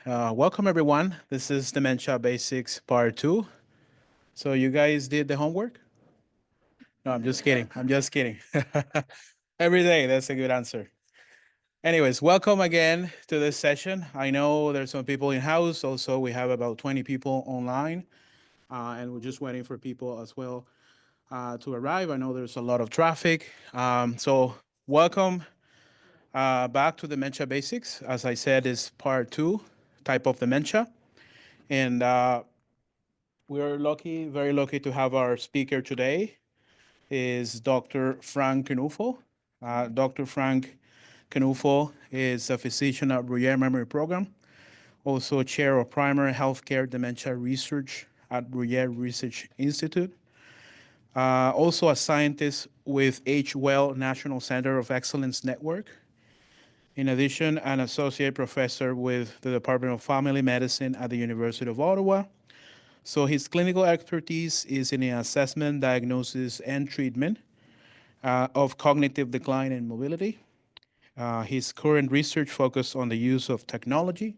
Welcome everyone. This is Dementia Basics Part 2. So you guys did the homework? No, I'm just kidding. I'm just kidding. Every day, that's a good answer. Anyways, welcome again to this session. I know there's some people in house. Also, we have about 20 people online, and we're just waiting for people as well to arrive. I know there's a lot of traffic. So welcome back to Dementia Basics. As I said, is Part 2, type of dementia. And we're lucky, very lucky to have our speaker today is Dr. Frank Canufo. Dr. Frank Canufo is a physician at Bruyere Memory Program, also chair of primary healthcare dementia research at Bruyere Research Institute. Also a scientist with H. Well National Center of Excellence Network. In addition, an associate professor with the Department of Family Medicine at the University of Ottawa. So his clinical expertise is in the assessment, diagnosis, and treatment of cognitive decline and mobility. His current research focuses on the use of technology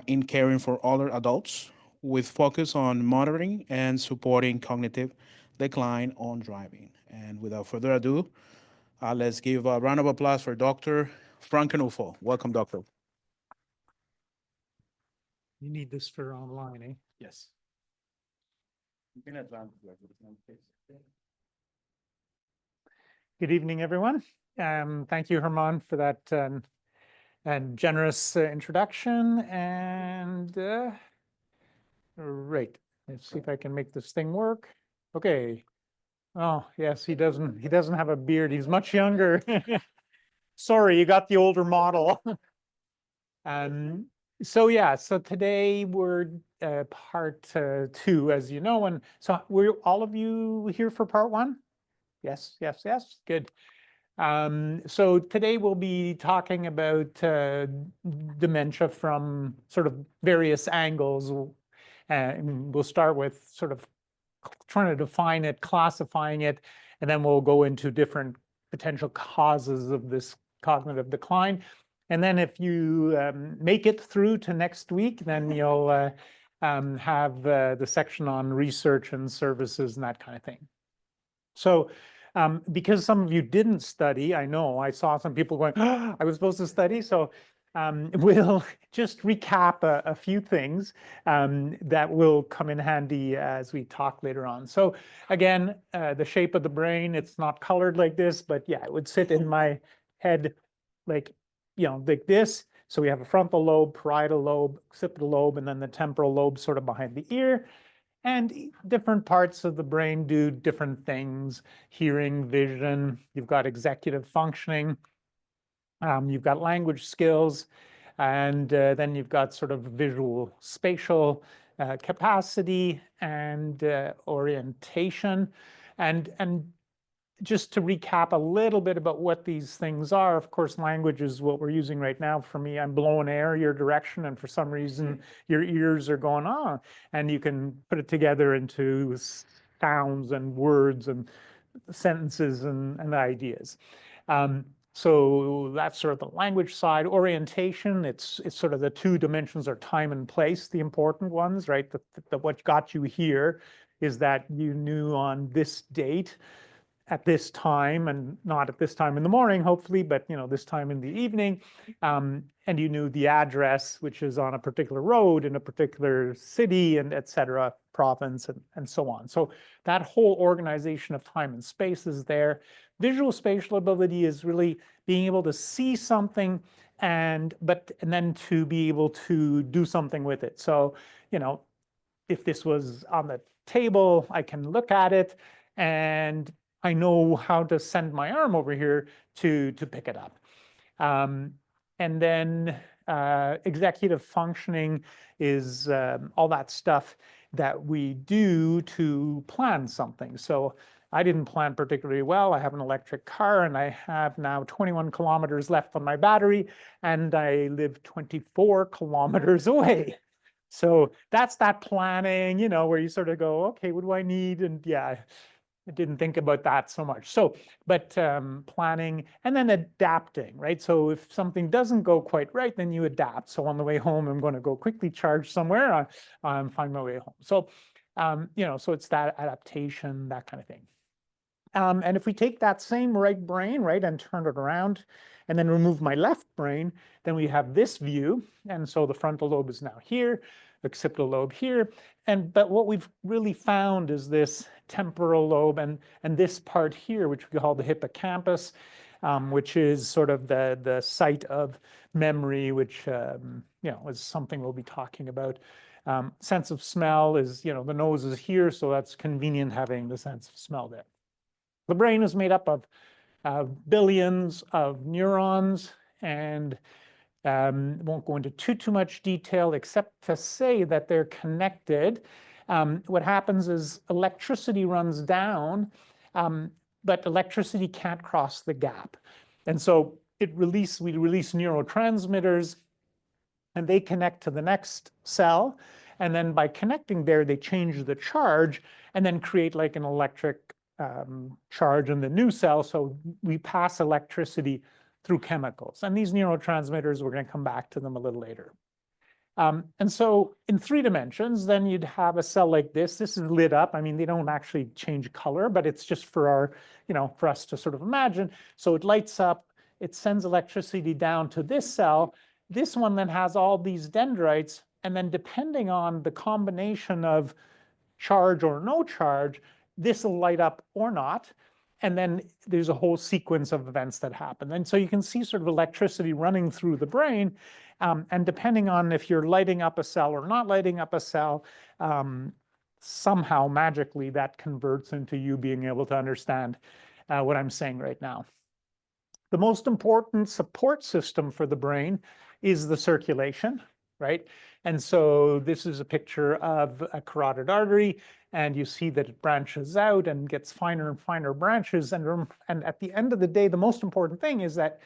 in caring for older adults, with focus on monitoring and supporting cognitive decline on driving. And without further ado, let's give a round of applause for Dr. Frank Canufo. Welcome, Doctor. You need this for online, eh? Yes. You can advance. Good evening, everyone. Thank you, Herman, for that and generous introduction. And right, let's see if I can make this thing work. Okay. Oh, yes, he doesn't have a beard. He's much younger. Sorry, you got the older model. So yeah, so today we're part 2, as you know, and so were all of you here for part 1? Yes, yes, yes, good. So today we'll be talking about dementia from sort of various angles. And we'll start with sort of trying to define it, classifying it, and then we'll go into different potential causes of this cognitive decline. And then if you make it through to next week, then you'll have the section on research and services and that kind of thing. So because some of you didn't study, I know, I saw some people going, oh, I was supposed to study. So we'll just recap a few things that will come in handy as we talk later on. So again, the shape of the brain, it's not colored like this, but yeah, it would sit in my head like, like this. So we have a frontal lobe, parietal lobe, occipital lobe, and then the temporal lobe sort of behind the ear. And different parts of the brain do different things: hearing, vision, you've got executive functioning, you've got language skills, and then you've got sort of visual spatial capacity and orientation. And just to recap a little bit about what these things are, of course, language is what we're using right now. For me, I'm blowing air your direction, and for some reason, your ears are going on, and you can put it together into sounds and words and sentences and ideas. So that's sort of the language side. Orientation, it's sort of the 2 dimensions are time and place, the important ones, right? What got you here is that you knew on this date at this time, and not at this time in the morning, hopefully, but this time in the evening, and you knew the address, which is on a particular road in a particular city, and et cetera, province, and so on. So that whole organization of time and space is there. Visual spatial ability is really being able to see something and then to be able to do something with it. So if this was on the table, I can look at it and I know how to send my arm over here to pick it up. And then executive functioning is all that stuff that we do to plan something. So I didn't plan particularly well. I have an electric car and I have now 21 kilometers left on my battery, and I live 24 kilometers away. So that's that planning, where you sort of go, okay, what do I need? And yeah, I didn't think about that so much. So, but planning and then adapting, right? So if something doesn't go quite right, then you adapt. So on the way home, I'm going to go quickly charge somewhere. I'm find my way home. So, so it's that adaptation, that kind of thing. And if we take that same right brain, right, and turn it around and then remove my left brain, then we have this view. And so the frontal lobe is now here, the occipital lobe here. But what we've really found is this temporal lobe and this part here, which we call the hippocampus, which is sort of the site of memory, which is something we'll be talking about. Sense of smell is, the nose is here, so that's convenient having the sense of smell there. The brain is made up of billions of neurons, and won't go into too much detail except to say that they're connected. What happens is electricity runs down, but electricity can't cross the gap. And so we release neurotransmitters, and they connect to the next cell. And then by connecting there, they change the charge and then create like an electric charge in the new cell. So we pass electricity through chemicals. And these neurotransmitters, we're going to come back to them a little later. And so in 3 dimensions, then you'd have a cell like this. This is lit up. I mean, they don't actually change color, but it's just for our, for us to sort of imagine. So it lights up, it sends electricity down to this cell. This one then has all these dendrites. And then depending on the combination of charge or no charge, this will light up or not. And then there's a whole sequence of events that happen. And so you can see sort of electricity running through the brain. And depending on if you're lighting up a cell or not lighting up a cell, somehow magically that converts into you being able to understand what I'm saying right now. The most important support system for the brain is the circulation, right? And so this is a picture of a carotid artery, and you see that it branches out and gets finer and finer branches. And at the end of the day, the most important thing is that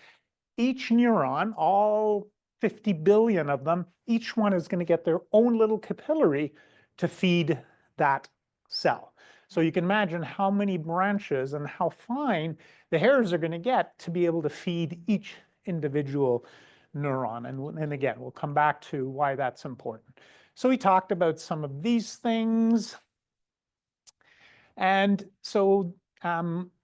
each neuron, all 50 billion of them, each one is going to get their own little capillary to feed that cell. So you can imagine how many branches and how fine the hairs are going to get to be able to feed each individual neuron. And again, we'll come back to why that's important. So we talked about some of these things. And so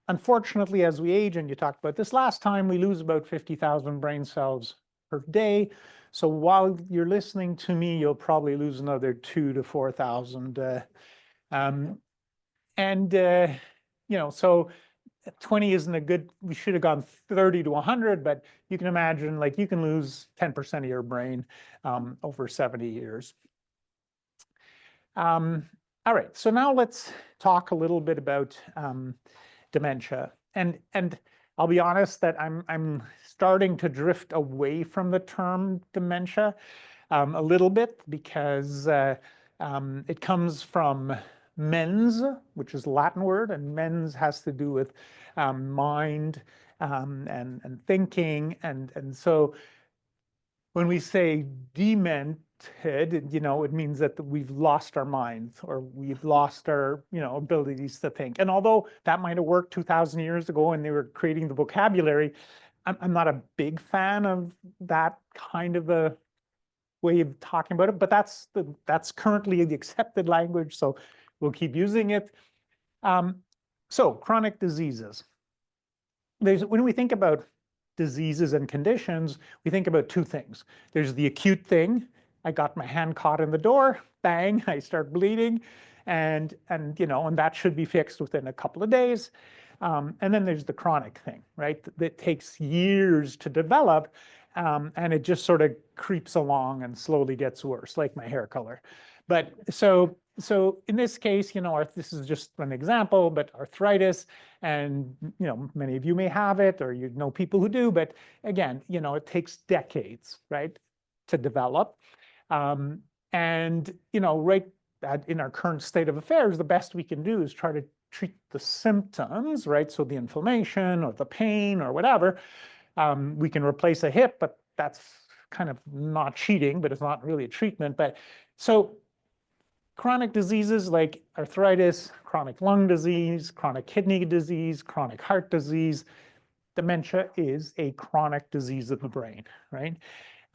unfortunately, as we age, and you talked about this last time, we lose about 50,000 brain cells per day. So while you're listening to me, you'll probably lose another 2,000 to 4,000. So 20 isn't a good, we should have gone 30 to 100, but you can imagine like you can lose 10% of your brain over 70 years. All right, so now let's talk a little bit about dementia. And I'll be honest that I'm starting to drift away from the term dementia a little bit because it comes from mens, which is a Latin word, and mens has to do with mind and thinking. And so when we say demented, it means that we've lost our minds or we've lost our, abilities to think. And although that might have worked 2,000 years ago when they were creating the vocabulary, I'm not a big fan of that kind of a way of talking about it, but that's currently the accepted language, so we'll keep using it. So chronic diseases. When we think about diseases and conditions, we think about 2 things. There's the acute thing. I got my hand caught in the door, bang, I start bleeding, and that should be fixed within a couple of days. And then there's the chronic thing, right? That takes years to develop, and it just sort of creeps along and slowly gets worse, like my hair color. But so in this case, this is just an example, but arthritis, and many of you may have it, or you know people who do, but again, it takes decades, right, to develop. Right in our current state of affairs, the best we can do is try to treat the symptoms, right? So the inflammation or the pain or whatever. We can replace a hip, but that's kind of not cheating, but it's not really a treatment. But so Chronic diseases like arthritis, chronic lung disease, chronic kidney disease, chronic heart disease. Dementia is a chronic disease of the brain, right?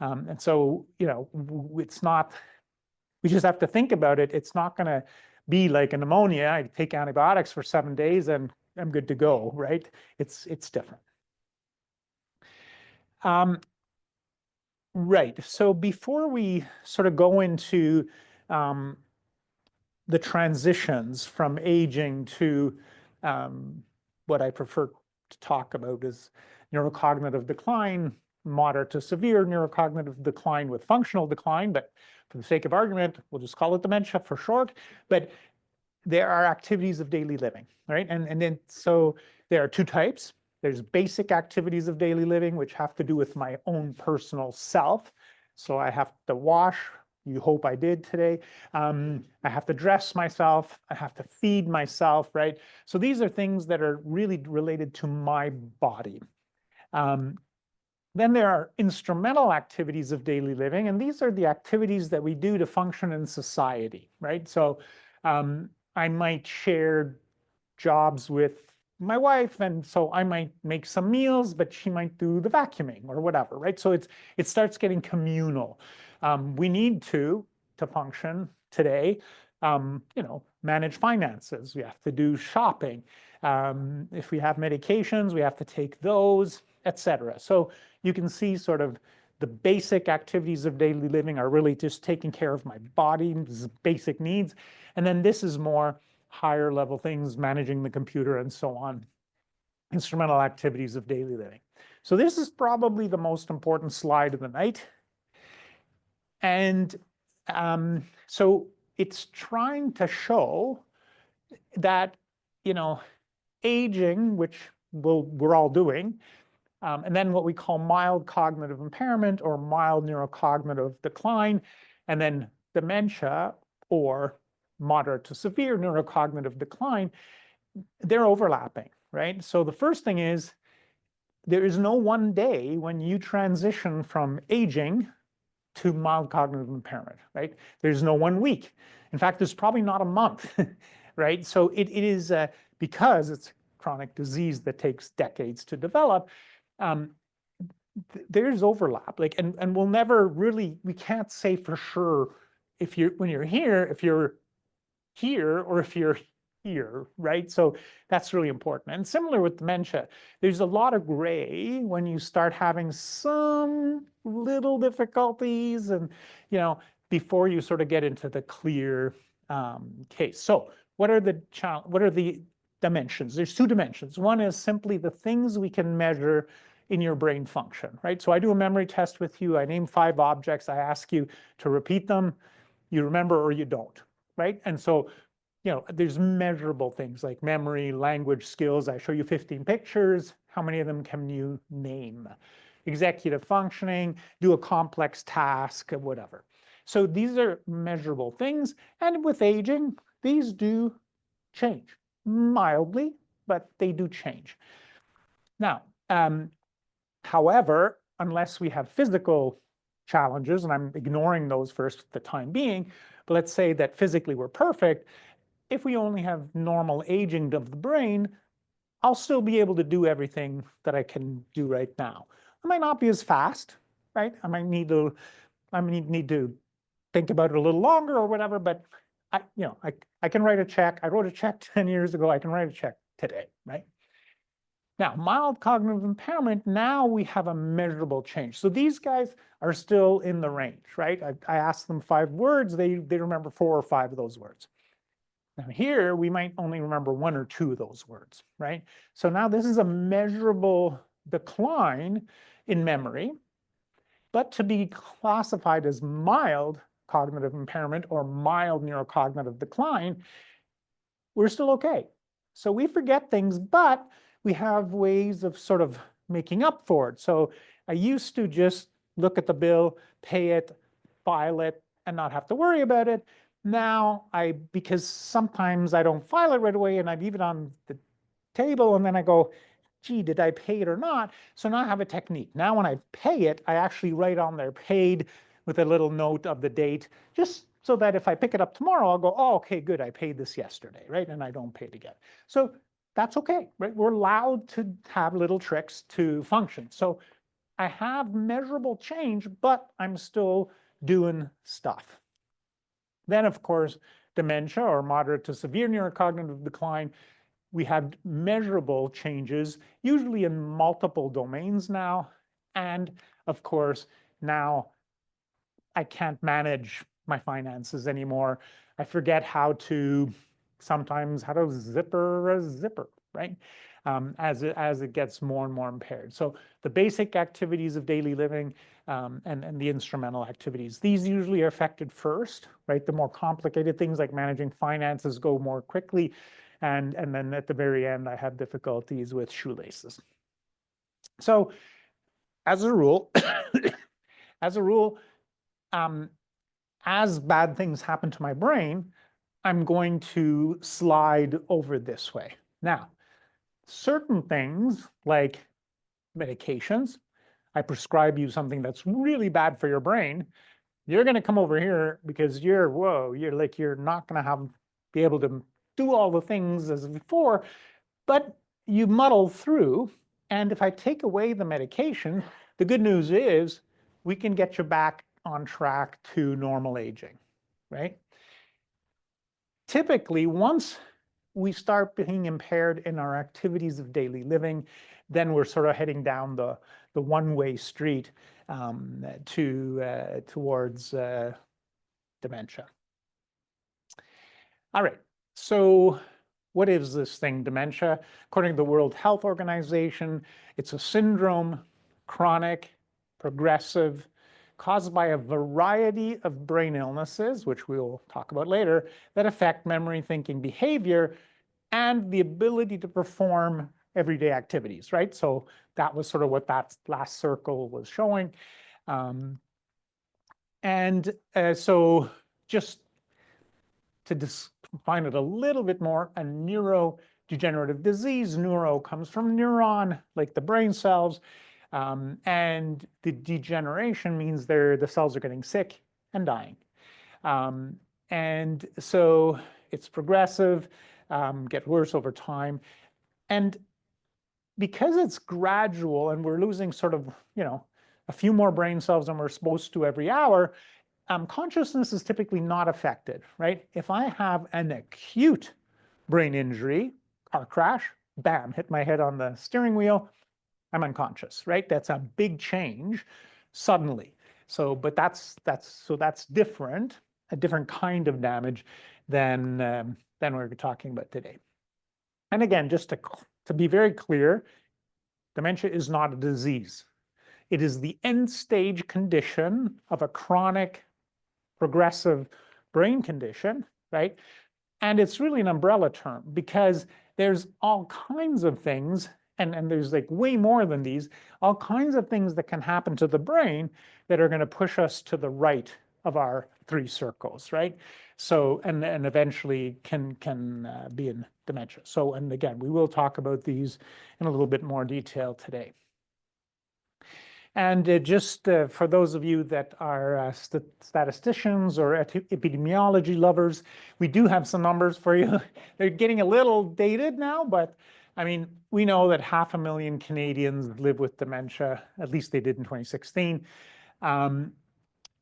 And so, it's not, we just have to think about it. It's not going to be like a pneumonia. I take antibiotics for 7 days and I'm good to go, right? It's different. Right. So before we sort of go into the transitions from aging to what I prefer to talk about is neurocognitive decline, moderate to severe neurocognitive decline with functional decline, but for the sake of argument, we'll just call it dementia for short. But there are activities of daily living, right? And then so there are two types. There's basic activities of daily living, which have to do with my own personal self. So I have to wash. You hope I did today. I have to dress myself. I have to feed myself, right? So these are things that are really related to my body. Then there are instrumental activities of daily living, and these are the activities that we do to function in society, right? So I might share jobs with my wife, and so I might make some meals, but she might do the vacuuming or whatever, right? So it starts getting communal. We need to function today, manage finances. We have to do shopping. If we have medications, we have to take those, etc. So you can see sort of the basic activities of daily living are really just taking care of my body's basic needs. And then this is more higher level things, managing the computer and so on, instrumental activities of daily living. So this is probably the most important slide of the night. And so it's trying to show that, aging, which we're all doing, and then what we call mild cognitive impairment or mild neurocognitive decline, and then dementia or moderate to severe neurocognitive decline, they're overlapping, right? So the first thing is there is no one day when you transition from aging to mild cognitive impairment, right? There's no 1 week. In fact, there's probably not a month, right? So it is because it's chronic disease that takes decades to develop. There's overlap, and we'll never really, we can't say for sure when you're here, if you're here or if you're here, right? So that's really important. And similar with dementia, there's a lot of gray when you start having some little difficulties and, before you sort of get into the clear case. So what are the dimensions? There's two dimensions. One is simply the things we can measure in your brain function, right? So I do a memory test with you. I name 5 objects. I ask you to repeat them. You remember or you don't, right? And so, there's measurable things like memory, language skills. I show you 15 pictures. How many of them can you name? Executive functioning, do a complex task, whatever. So these are measurable things. And with aging, these do change mildly, but they do change. Now, however, unless we have physical challenges, and I'm ignoring those for the time being, but let's say that physically we're perfect, if we only have normal aging of the brain, I'll still be able to do everything that I can do right now. I might not be as fast, right? I might need to think about it a little longer or whatever, but I can write a check. I wrote a check 10 years ago. I can write a check today, right? Now, mild cognitive impairment, now we have a measurable change. So these guys are still in the range, right? I asked them 5 words. They remember 4 or 5 of those words. Now here, we might only remember 1 or 2 of those words, right? So now this is a measurable decline in memory, but to be classified as mild cognitive impairment or mild neurocognitive decline, we're still okay. So we forget things, but we have ways of sort of making up for it. So I used to just look at the bill, pay it, file it, and not have to worry about it. Now, because sometimes I don't file it right away and I leave it on the table and then I go, gee, did I pay it or not? So now I have a technique. Now when I pay it, I actually write on there paid with a little note of the date, just so that if I pick it up tomorrow, I'll go, oh, okay, good, I paid this yesterday, right? And I don't pay it again. So that's okay, right? We're allowed to have little tricks to function. So I have measurable change, but I'm still doing stuff. Then, of course, dementia or moderate to severe neurocognitive decline, we have measurable changes, usually in multiple domains now. And of course, now I can't manage my finances anymore. I forget sometimes how to zipper a zipper, right? As it gets more and more impaired. So the basic activities of daily living and the instrumental activities, these usually are affected first, right? The more complicated things like managing finances go more quickly. And then at the very end, I have difficulties with shoelaces. So as a rule, as a rule, as bad things happen to my brain, I'm going to slide over this way. Now, certain things like medications, I prescribe you something that's really bad for your brain, you're going to come over here because you're not going to be able to do all the things as before, but you muddle through. And if I take away the medication, the good news is we can get you back on track to normal aging, right? Typically, once we start being impaired in our activities of daily living, then we're sort of heading down the one-way street towards dementia. All right, so what is this thing, dementia? According to the World Health Organization, it's a syndrome, chronic, progressive, caused by a variety of brain illnesses, which we'll talk about later, that affect memory, thinking, behavior, and the ability to perform everyday activities, right? So that was sort of what that last circle was showing. So just to define it a little bit more, a neurodegenerative disease, neuro comes from neuron, like the brain cells, and the degeneration means the cells are getting sick and dying. And so it's progressive, get worse over time. And because it's gradual and we're losing sort of, a few more brain cells than we're supposed to every hour, consciousness is typically not affected, right? If I have an acute brain injury, car crash, bam, hit my head on the steering wheel, I'm unconscious, right? That's a big change suddenly. So, but that's different, a different kind of damage than we're talking about today. And again, just to be very clear, dementia is not a disease. It is the end stage condition of a chronic progressive brain condition, right? And it's really an umbrella term because there's all kinds of things, and there's like way more than these, all kinds of things that can happen to the brain that are going to push us to the right of our three circles, right? So, and eventually can be in dementia. So, and again, we will talk about these in a little bit more detail today. And just for those of you that are statisticians or epidemiology lovers, we do have some numbers for you. They're getting a little dated now, but I mean, we know that 500,000 Canadians live with dementia, at least they did in 2016.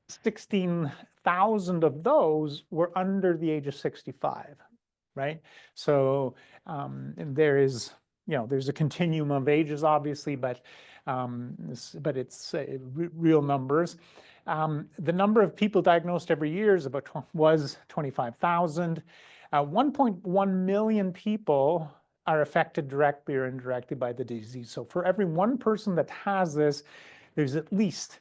16,000 of those were under the age of 65, right? So and there's a continuum of ages, obviously, but it's real numbers. The number of people diagnosed every year is was 25,000. 1.1 million people are affected directly or indirectly by the disease. So for every one person that has this, there's at least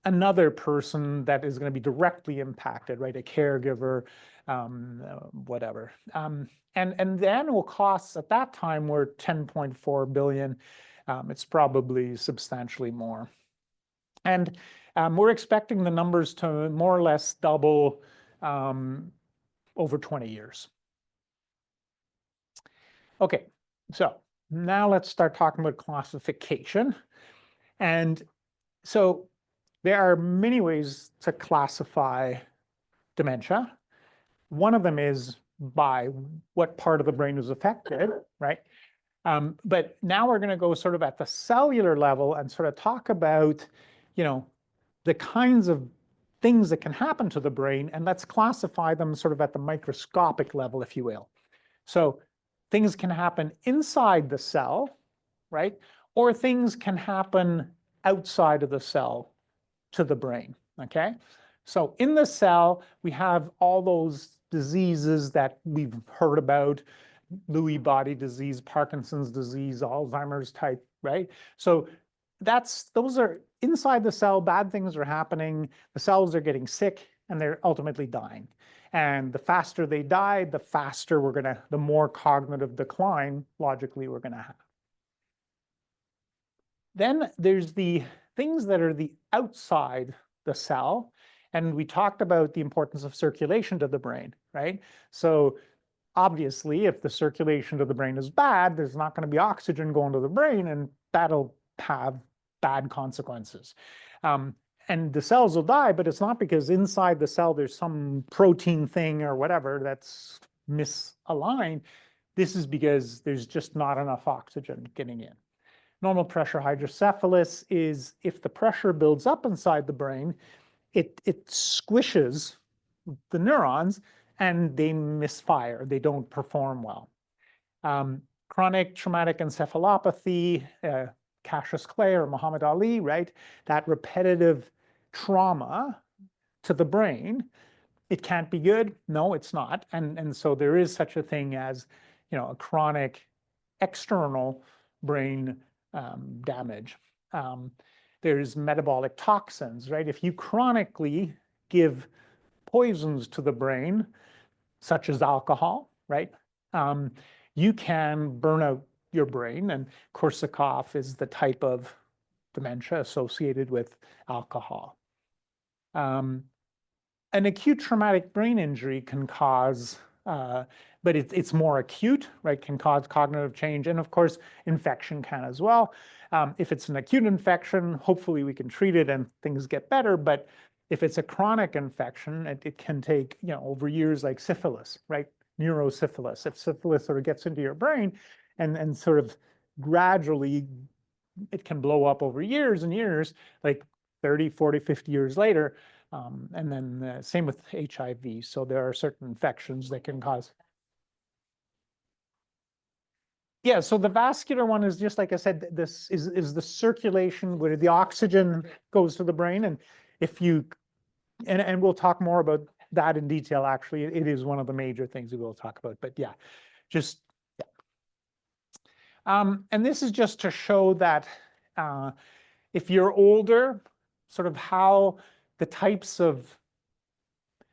another person that is going to be directly impacted, right? A caregiver, whatever. And the annual costs at that time were 10.4 billion. It's probably substantially more. And we're expecting the numbers to more or less double over 20 years. Okay, so now let's start talking about classification. And so there are many ways to classify dementia. One of them is by what part of the brain is affected, right? But now we're going to go sort of at the cellular level and sort of talk about, the kinds of things that can happen to the brain, and let's classify them sort of at the microscopic level, if you will. So things can happen inside the cell, right? Or things can happen outside of the cell to the brain, okay? So in the cell, we have all those diseases that we've heard about, Lewy body disease, Parkinson's disease, Alzheimer's type, right? So those are inside the cell, bad things are happening, the cells are getting sick, and they're ultimately dying. And the faster they die, the faster the more cognitive decline, logically, we're gonna have. Then there's the things that are the outside the cell. And we talked about the importance of circulation to the brain, right? So obviously, if the circulation to the brain is bad, there's not going to be oxygen going to the brain, and that'll have bad consequences. And the cells will die, but it's not because inside the cell there's some protein thing or whatever that's misaligned. This is because there's just not enough oxygen getting in. Normal pressure hydrocephalus is if the pressure builds up inside the brain, it squishes the neurons and they misfire. They don't perform well. Chronic traumatic encephalopathy, Cassius Clay or Muhammad Ali, right? That repetitive trauma to the brain, it can't be good. No, it's not. And so there is such a thing as, a chronic external brain damage. There's metabolic toxins, right? If you chronically give poisons to the brain, such as alcohol, right? You can burn out your brain, and Korsakoff is the type of dementia associated with alcohol. An acute traumatic brain injury can cause, but it's more acute, right? Can cause cognitive change, and of course, infection can as well. If it's an acute infection, hopefully we can treat it and things get better, but if it's a chronic infection, it can take, over years, like syphilis, right? Neurosyphilis. If syphilis sort of gets into your brain and sort of gradually, it can blow up over years and years, like 30, 40, 50 years later. And then same with HIV. So there are certain infections that can cause. Yeah, so the vascular one is just like I said, this is the circulation where the oxygen goes to the brain. And if you and we'll talk more about that in detail, actually. It is one of the major things we will talk about, but yeah, just, yeah. And this is just to show that if you're older, sort of how the types of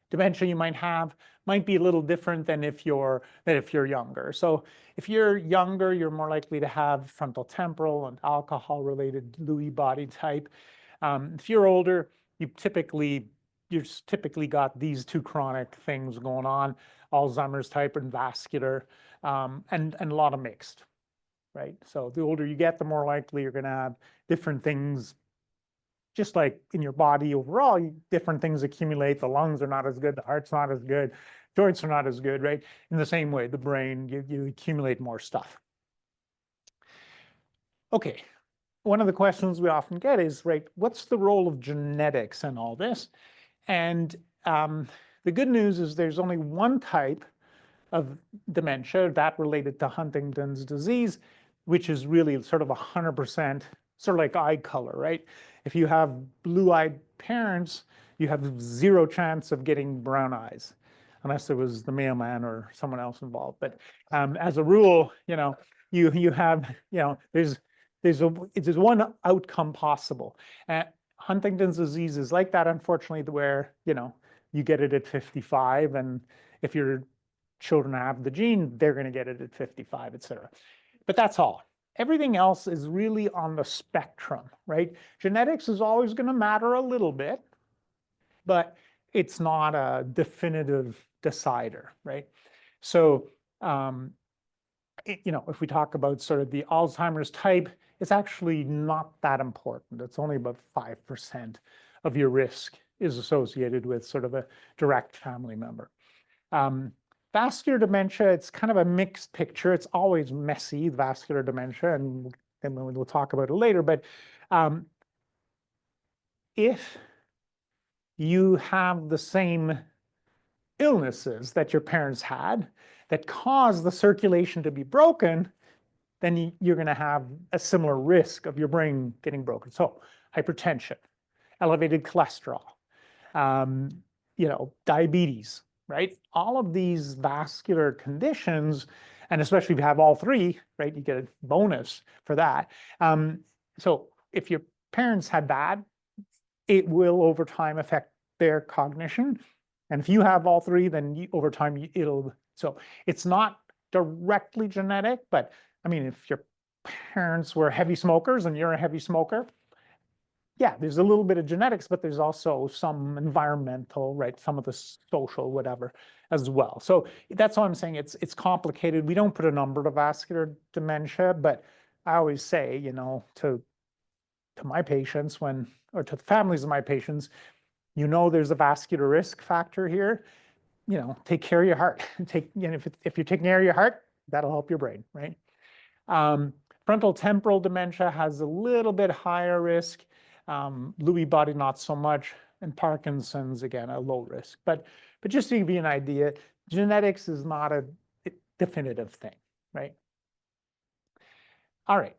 dementia you might have might be a little different than if you're younger. So if you're younger, you're more likely to have frontal temporal and alcohol-related Lewy body type. If you're older, you've typically got these two chronic things going on, Alzheimer's type and vascular, and a lot of mixed, right? So the older you get, the more likely you're going to have different things. Just like in your body overall, different things accumulate. The lungs are not as good, the heart's not as good, joints are not as good, right? In the same way, the brain, you accumulate more stuff. Okay, one of the questions we often get is, right, what's the role of genetics in all this? And the good news is there's only one type of dementia, that related to Huntington's disease, which is really sort of 100%, sort of like eye color, right? If you have blue-eyed parents, you have zero chance of getting brown eyes, unless it was the mailman or someone else involved. But as a rule, you have, there's one outcome possible. Huntington's disease is like that, unfortunately, where, you get it at 55, and if your children have the gene, they're going to get it at 55, et cetera. But that's all. Everything else is really on the spectrum, right? Genetics is always going to matter a little bit, but it's not a definitive decider, right? So, if we talk about sort of the Alzheimer's type, it's actually not that important. It's only about 5% of your risk is associated with sort of a direct family member. Vascular dementia, it's kind of a mixed picture. It's always messy, vascular dementia, and then we'll talk about it later. But if you have the same illnesses that your parents had that cause the circulation to be broken, then you're going to have a similar risk of your brain getting broken. So hypertension, elevated cholesterol, diabetes, right? All of these vascular conditions, and especially if you have all three, right, you get a bonus for that. So if your parents had that, it will over time affect their cognition. And if you have all three, then over time it'll, so it's not directly genetic, but I mean, if your parents were heavy smokers and you're a heavy smoker, yeah, there's a little bit of genetics, but there's also some environmental, right? Some of the social, whatever, as well. So that's why I'm saying it's complicated. We don't put a number to vascular dementia, but I always say, to my patients or to the families of my patients, there's a vascular risk factor here. Take care of your heart. If you're taking care of your heart, that'll help your brain, right? Frontal temporal dementia has a little bit higher risk. Lewy body, not so much. And Parkinson's, again, a low risk. But just to give you an idea, genetics is not a definitive thing, right? All right.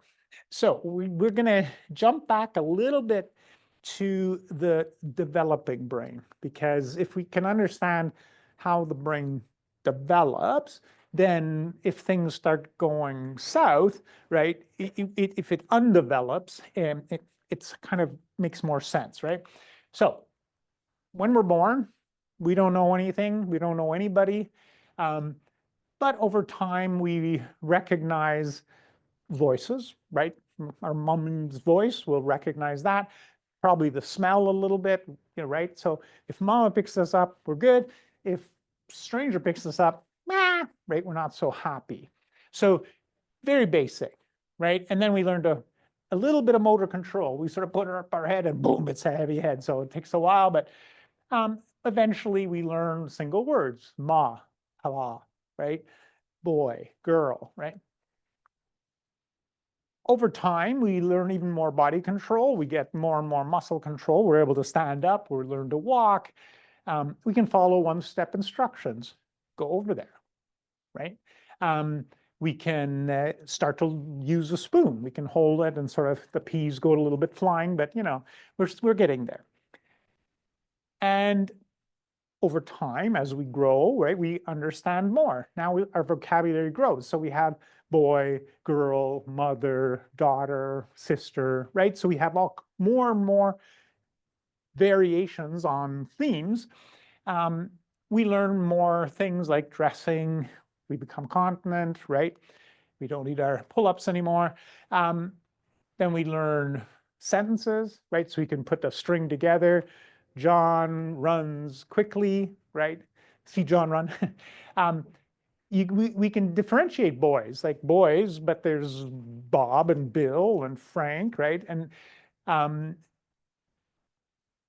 So we're going to jump back a little bit to the developing brain, because if we can understand how the brain develops, then if things start going south, right, if it undevelops, it's kind of makes more sense, right? So when we're born, we don't know anything, we don't know anybody, but over time we recognize voices, right? Our mom's voice, we'll recognize that. Probably the smell a little bit, right? So if mama picks us up, we're good. If stranger picks us up, right, we're not so happy. So very basic, right? And then we learned a little bit of motor control. We sort of put it up our head and boom, it's a heavy head. So it takes a while, but eventually we learn single words, ma, hala, right? Boy, girl, right? Over time, we learn even more body control. We get more and more muscle control. We're able to stand up. We learn to walk. We can follow one-step instructions. Go over there, right? We can start to use a spoon. We can hold it and sort of the peas go a little bit flying, but we're getting there. And over time, as we grow, right, we understand more. Now our vocabulary grows. So we have boy, girl, mother, daughter, sister, right? So we have all more and more variations on themes. We learn more things like dressing. We become continent, right? We don't need our pull-ups anymore. Then we learn sentences, right? So we can put a string together. John runs quickly, right? See John run. We can differentiate boys, like boys, but there's Bob and Bill and Frank, right? And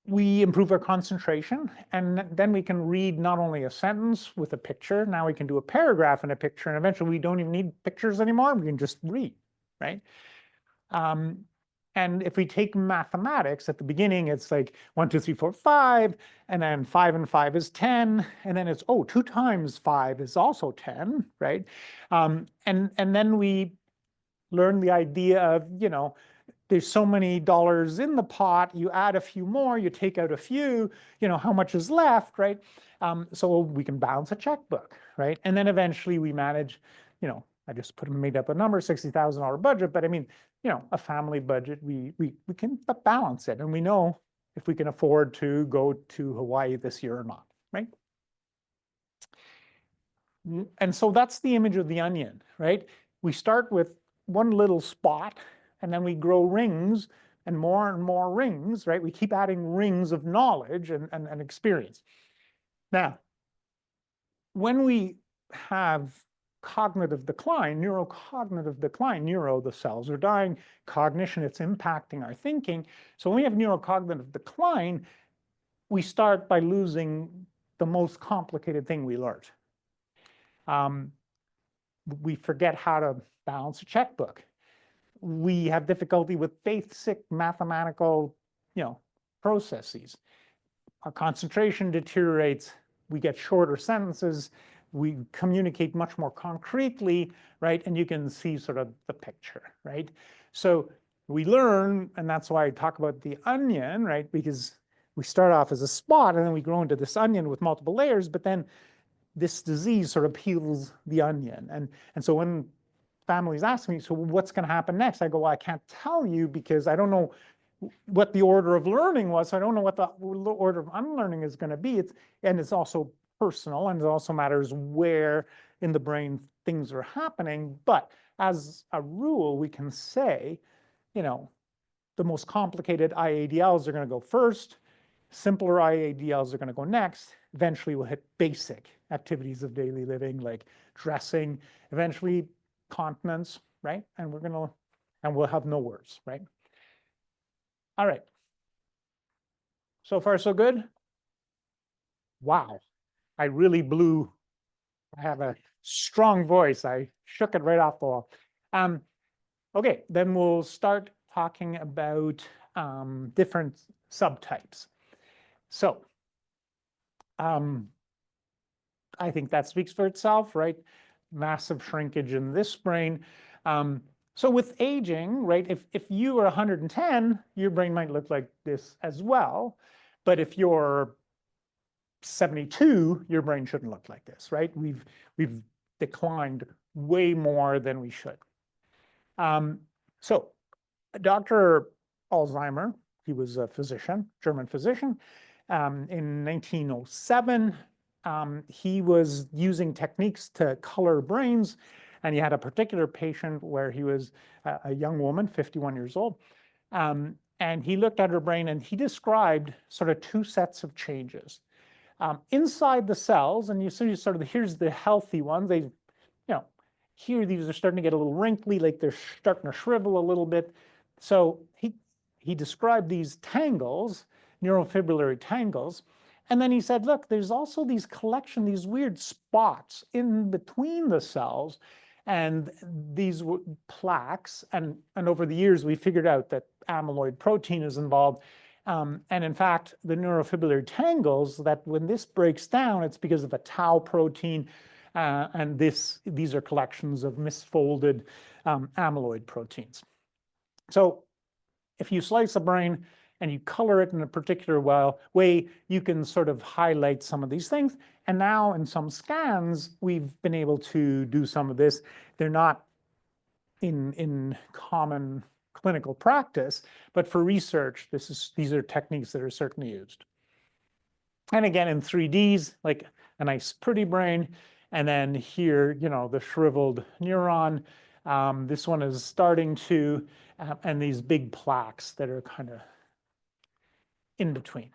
we improve our concentration, and then we can read not only a sentence with a picture, now we can do a paragraph in a picture, and eventually we don't even need pictures anymore. We can just read, right? And if we take mathematics at the beginning, it's like 1, 2, 3, 4, 5, and then 5 and 5 is 10, and then it's 2 times 5 is also 10, right? And then we learn the idea of there's so many dollars in the pot. You add a few more, you take out a few. How much is left, right? So we can balance a checkbook, right? And then eventually we manage. I just made up a number, $60,000 budget, but I mean, a family budget, we can balance it, and we know if we can afford to go to Hawaii this year or not, right? And so that's the image of the onion, right? We start with one little spot, and then we grow rings and more rings, right? We keep adding rings of knowledge and experience. Now, when we have cognitive decline, neurocognitive decline, the cells are dying, cognition, it's impacting our thinking. So when we have neurocognitive decline, we start by losing the most complicated thing we learned. We forget how to balance a checkbook. We have difficulty with basic mathematical, processes. Our concentration deteriorates. We get shorter sentences. We communicate much more concretely, right? And you can see sort of the picture, right? So we learn, and that's why I talk about the onion, right? Because we start off as a spot and then we grow into this onion with multiple layers, but then this disease sort of peels the onion. And so when families ask me, so what's going to happen next? I go, well, I can't tell you because I don't know what the order of learning was. So I don't know what the order of unlearning is going to be. And it's also personal, and it also matters where in the brain things are happening. But as a rule, we can say, the most complicated IADLs are going to go first. Simpler IADLs are going to go next. Eventually, we'll hit basic activities of daily living like dressing. Eventually, continence, right? And we'll have no words, right? All right. So far, so good. Wow, I really blew. I have a strong voice. I shook it right off the wall. Okay, then we'll start talking about different subtypes. So I think that speaks for itself, right? Massive shrinkage in this brain. So with aging, right, if you are 110, your brain might look like this as well. But if you're 72, your brain shouldn't look like this, right? We've declined way more than we should. So Dr. Alzheimer, he was a physician, German physician. In 1907, he was using techniques to color brains, and he had a particular patient where he was a young woman, 51 years old, and he looked at her brain and he described sort of two sets of changes. Inside the cells, and you see sort of here's the healthy ones. They, here these are starting to get a little wrinkly, like they're starting to shrivel a little bit. So he described these tangles, neurofibrillary tangles, and then he said, look, there's also these collection, these weird spots in between the cells, and these plaques. And over the years, we figured out that amyloid protein is involved. And in fact, the neurofibrillary tangles, that when this breaks down, it's because of a tau protein. And these are collections of misfolded amyloid proteins. So if you slice a brain and you color it in a particular way, you can sort of highlight some of these things. And now in some scans, we've been able to do some of this. They're not in common clinical practice, but for research, these are techniques that are certainly used. And again, in 3Ds, like a nice pretty brain. And then here, the shriveled neuron. This one is starting to, and these big plaques that are kind of in between.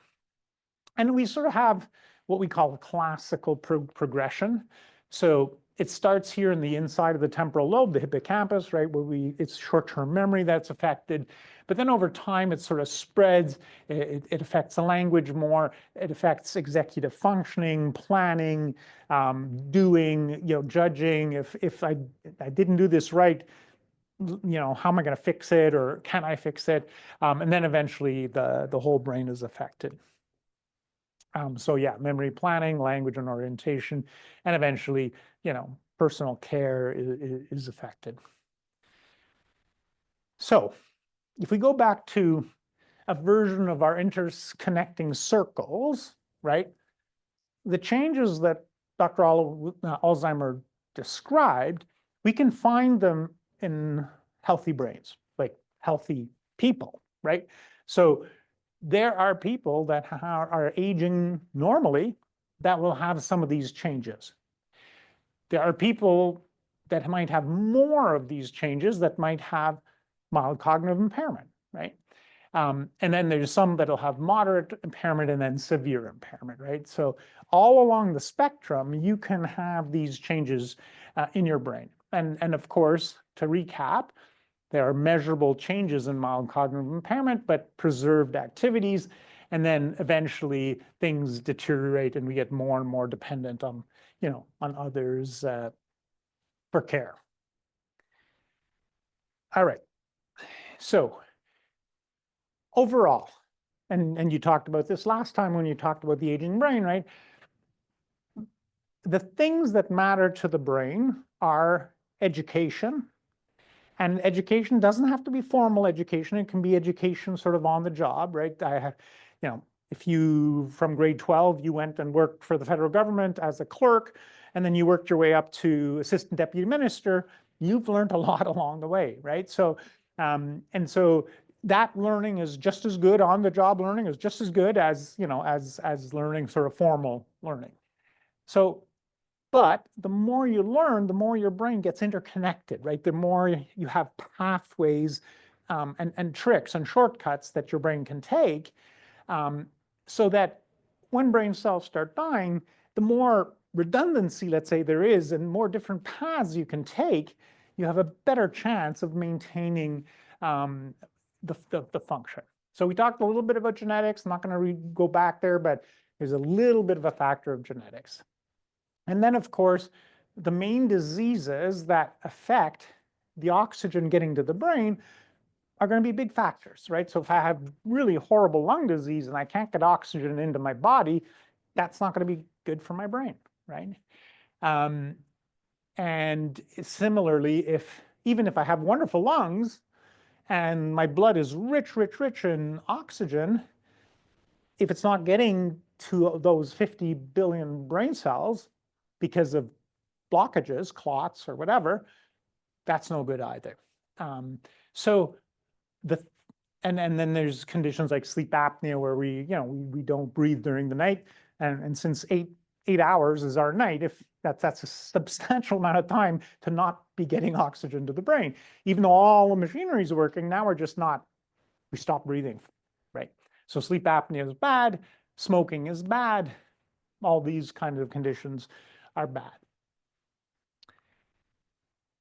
And we sort of have what we call a classical progression. So it starts here in the inside of the temporal lobe, the hippocampus, right, where it's short-term memory that's affected. But then over time, it sort of spreads. It affects the language more. It affects executive functioning, planning, doing, judging. If I didn't do this right, how am I going to fix it, or can I fix it? And then eventually, the whole brain is affected. So yeah, memory, planning, language and orientation, and eventually, personal care is affected. So if we go back to a version of our interconnecting circles, right, the changes that Dr. Alzheimer described, we can find them in healthy brains, like healthy people, right? So there are people that are aging normally that will have some of these changes. There are people that might have more of these changes that might have mild cognitive impairment, right? And then there's some that'll have moderate impairment and then severe impairment, right? So all along the spectrum, you can have these changes in your brain. And of course, to recap, there are measurable changes in mild cognitive impairment, but preserved activities. And then eventually things deteriorate and we get more and more dependent on, on others for care. All right. So overall, and you talked about this last time when you talked about the aging brain, right? The things that matter to the brain are education. And education doesn't have to be formal education. It can be education sort of on the job, right? I have, if you, from grade 12, you went and worked for the federal government as a clerk, and then you worked your way up to assistant deputy minister, you've learned a lot along the way, right? So, and so that learning is just as good, on the job learning is just as good as, as learning sort of formal learning. So, but the more you learn, the more your brain gets interconnected, right? The more you have pathways and tricks and shortcuts that your brain can take, so that when brain cells start dying, the more redundancy, let's say, there is, and more different paths you can take, you have a better chance of maintaining the function. So we talked a little bit about genetics. I'm not going to go back there, but there's a little bit of a factor of genetics. And then, of course, the main diseases that affect the oxygen getting to the brain are going to be big factors, right? So if I have really horrible lung disease and I can't get oxygen into my body, that's not going to be good for my brain, right? And similarly, even if I have wonderful lungs and my blood is rich in oxygen, if it's not getting to those 50 billion brain cells because of blockages, clots, or whatever, that's no good either. And then there's conditions like sleep apnea where we don't breathe during the night, and since eight hours is our night, if that's a substantial amount of time to not be getting oxygen to the brain, even though all the machinery is working. Now we stop breathing, right? So sleep apnea is bad, smoking is bad, all these kinds of conditions are bad.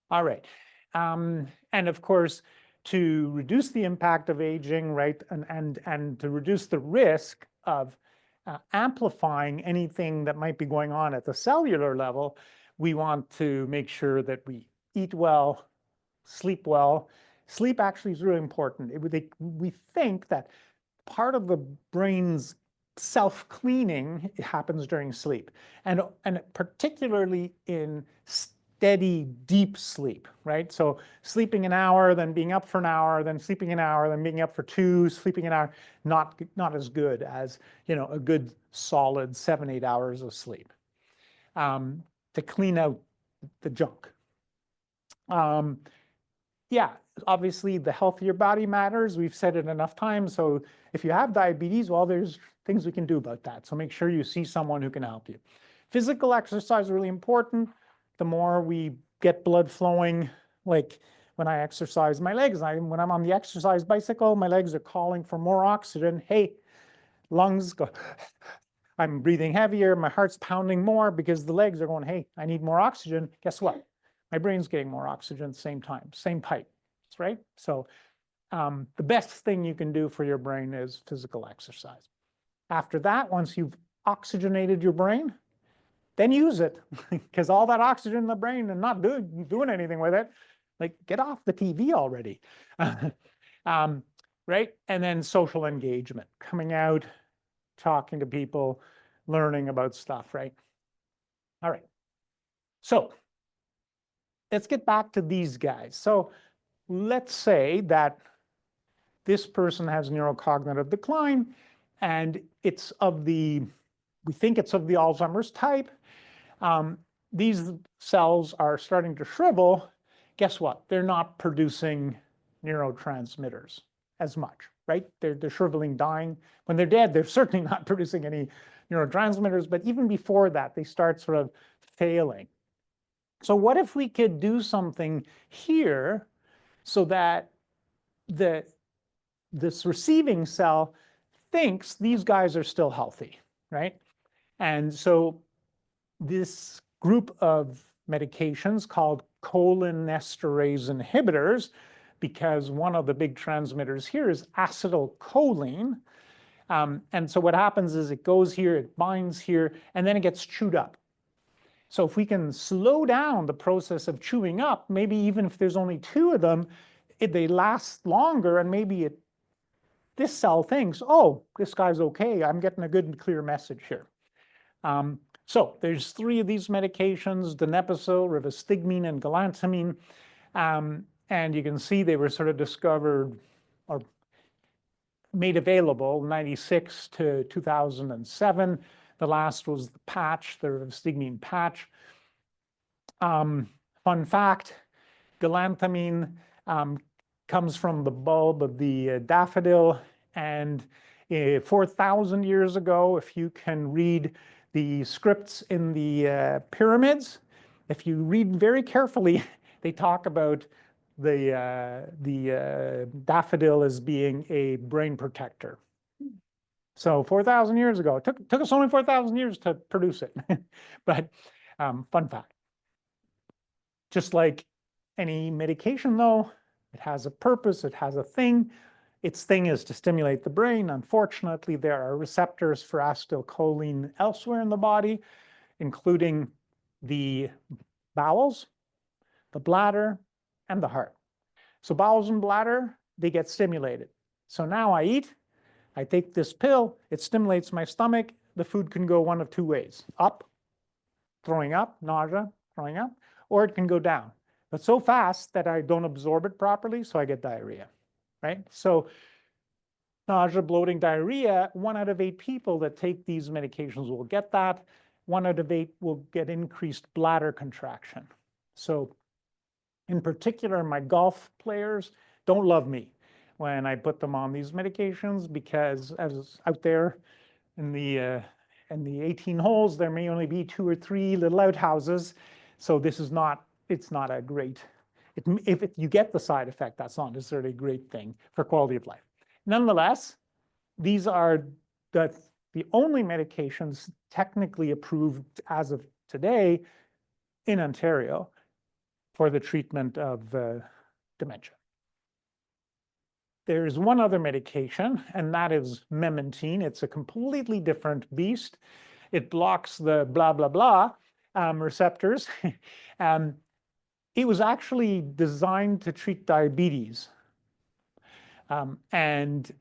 All right. And of course, to reduce the impact of aging, right, and to reduce the risk of amplifying anything that might be going on at the cellular level, we want to make sure that we eat well, sleep well. Sleep actually is really important. We think that part of the brain's self-cleaning happens during sleep, and particularly in steady, deep sleep, right? So sleeping an hour, then being up for an hour, then sleeping an hour, then being up for 2, sleeping an hour, not as good as, a good solid 7-8 hours of sleep to clean out the junk. Yeah, obviously the healthier body matters. We've said it enough times. So if you have diabetes, well, there's things we can do about that. So make sure you see someone who can help you. Physical exercise is really important. The more we get blood flowing, like when I exercise my legs, when I'm on the exercise bicycle, my legs are calling for more oxygen. Hey, lungs go, I'm breathing heavier, my heart's pounding more because the legs are going, hey, I need more oxygen. Guess what? My brain's getting more oxygen at the same time, same pipe, right? So the best thing you can do for your brain is physical exercise. After that, once you've oxygenated your brain, then use it, because all that oxygen in the brain and not doing anything with it, like get off the TV already, right? And then social engagement, coming out, talking to people, learning about stuff, right? All right. So let's get back to these guys. So let's say that this person has neurocognitive decline, and we think it's of the Alzheimer's type. These cells are starting to shrivel. Guess what? They're not producing neurotransmitters as much, right? They're shriveling, dying. When they're dead, they're certainly not producing any neurotransmitters, but even before that, they start sort of failing. So what if we could do something here so that this receiving cell thinks these guys are still healthy, right? And so this group of medications called cholinesterase inhibitors, because one of the big transmitters here is acetylcholine, And so what happens is it goes here, it binds here, and then it gets chewed up. So if we can slow down the process of chewing up, maybe even if there's only 2 of them, they last longer, and maybe this cell thinks, oh, this guy's okay, I'm getting a good and clear message here. So there's 3 of these medications, donepezil, rivastigmine, and galantamine. And you can see they were sort of discovered or made available 96 to 2007. The last was the patch, the rivastigmine patch. Fun fact, galantamine comes from the bulb of the daffodil. And 4,000 years ago, if you can read the scripts in the pyramids, if you read very carefully, they talk about the daffodil as being a brain protector. So 4,000 years ago, it took us only 4,000 years to produce it. But fun fact. Just like any medication, though, it has a purpose, it has a thing. Its thing is to stimulate the brain. Unfortunately, there are receptors for acetylcholine elsewhere in the body, including the bowels, the bladder, and the heart. So bowels and bladder, they get stimulated. So now I eat, I take this pill, it stimulates my stomach. The food can go one of 2 ways: up, throwing up, nausea, throwing up, or it can go down, but so fast that I don't absorb it properly, so I get diarrhea, right? So nausea, bloating, diarrhea, 1 out of 8 people that take these medications will get that. 1 out of 8 will get increased bladder contraction. So in particular, my golf players don't love me when I put them on these medications, because as out there in the 18 holes, there may only be 2 or 3 little outhouses. So this is not, it's not a great, if you get the side effect, that's not necessarily a great thing for quality of life. Nonetheless, these are the only medications technically approved as of today in Ontario for the treatment of dementia. There's one other medication, and that is memantine. It's a completely different beast. It blocks the blah, blah, blah receptors. It was actually designed to treat diabetes. And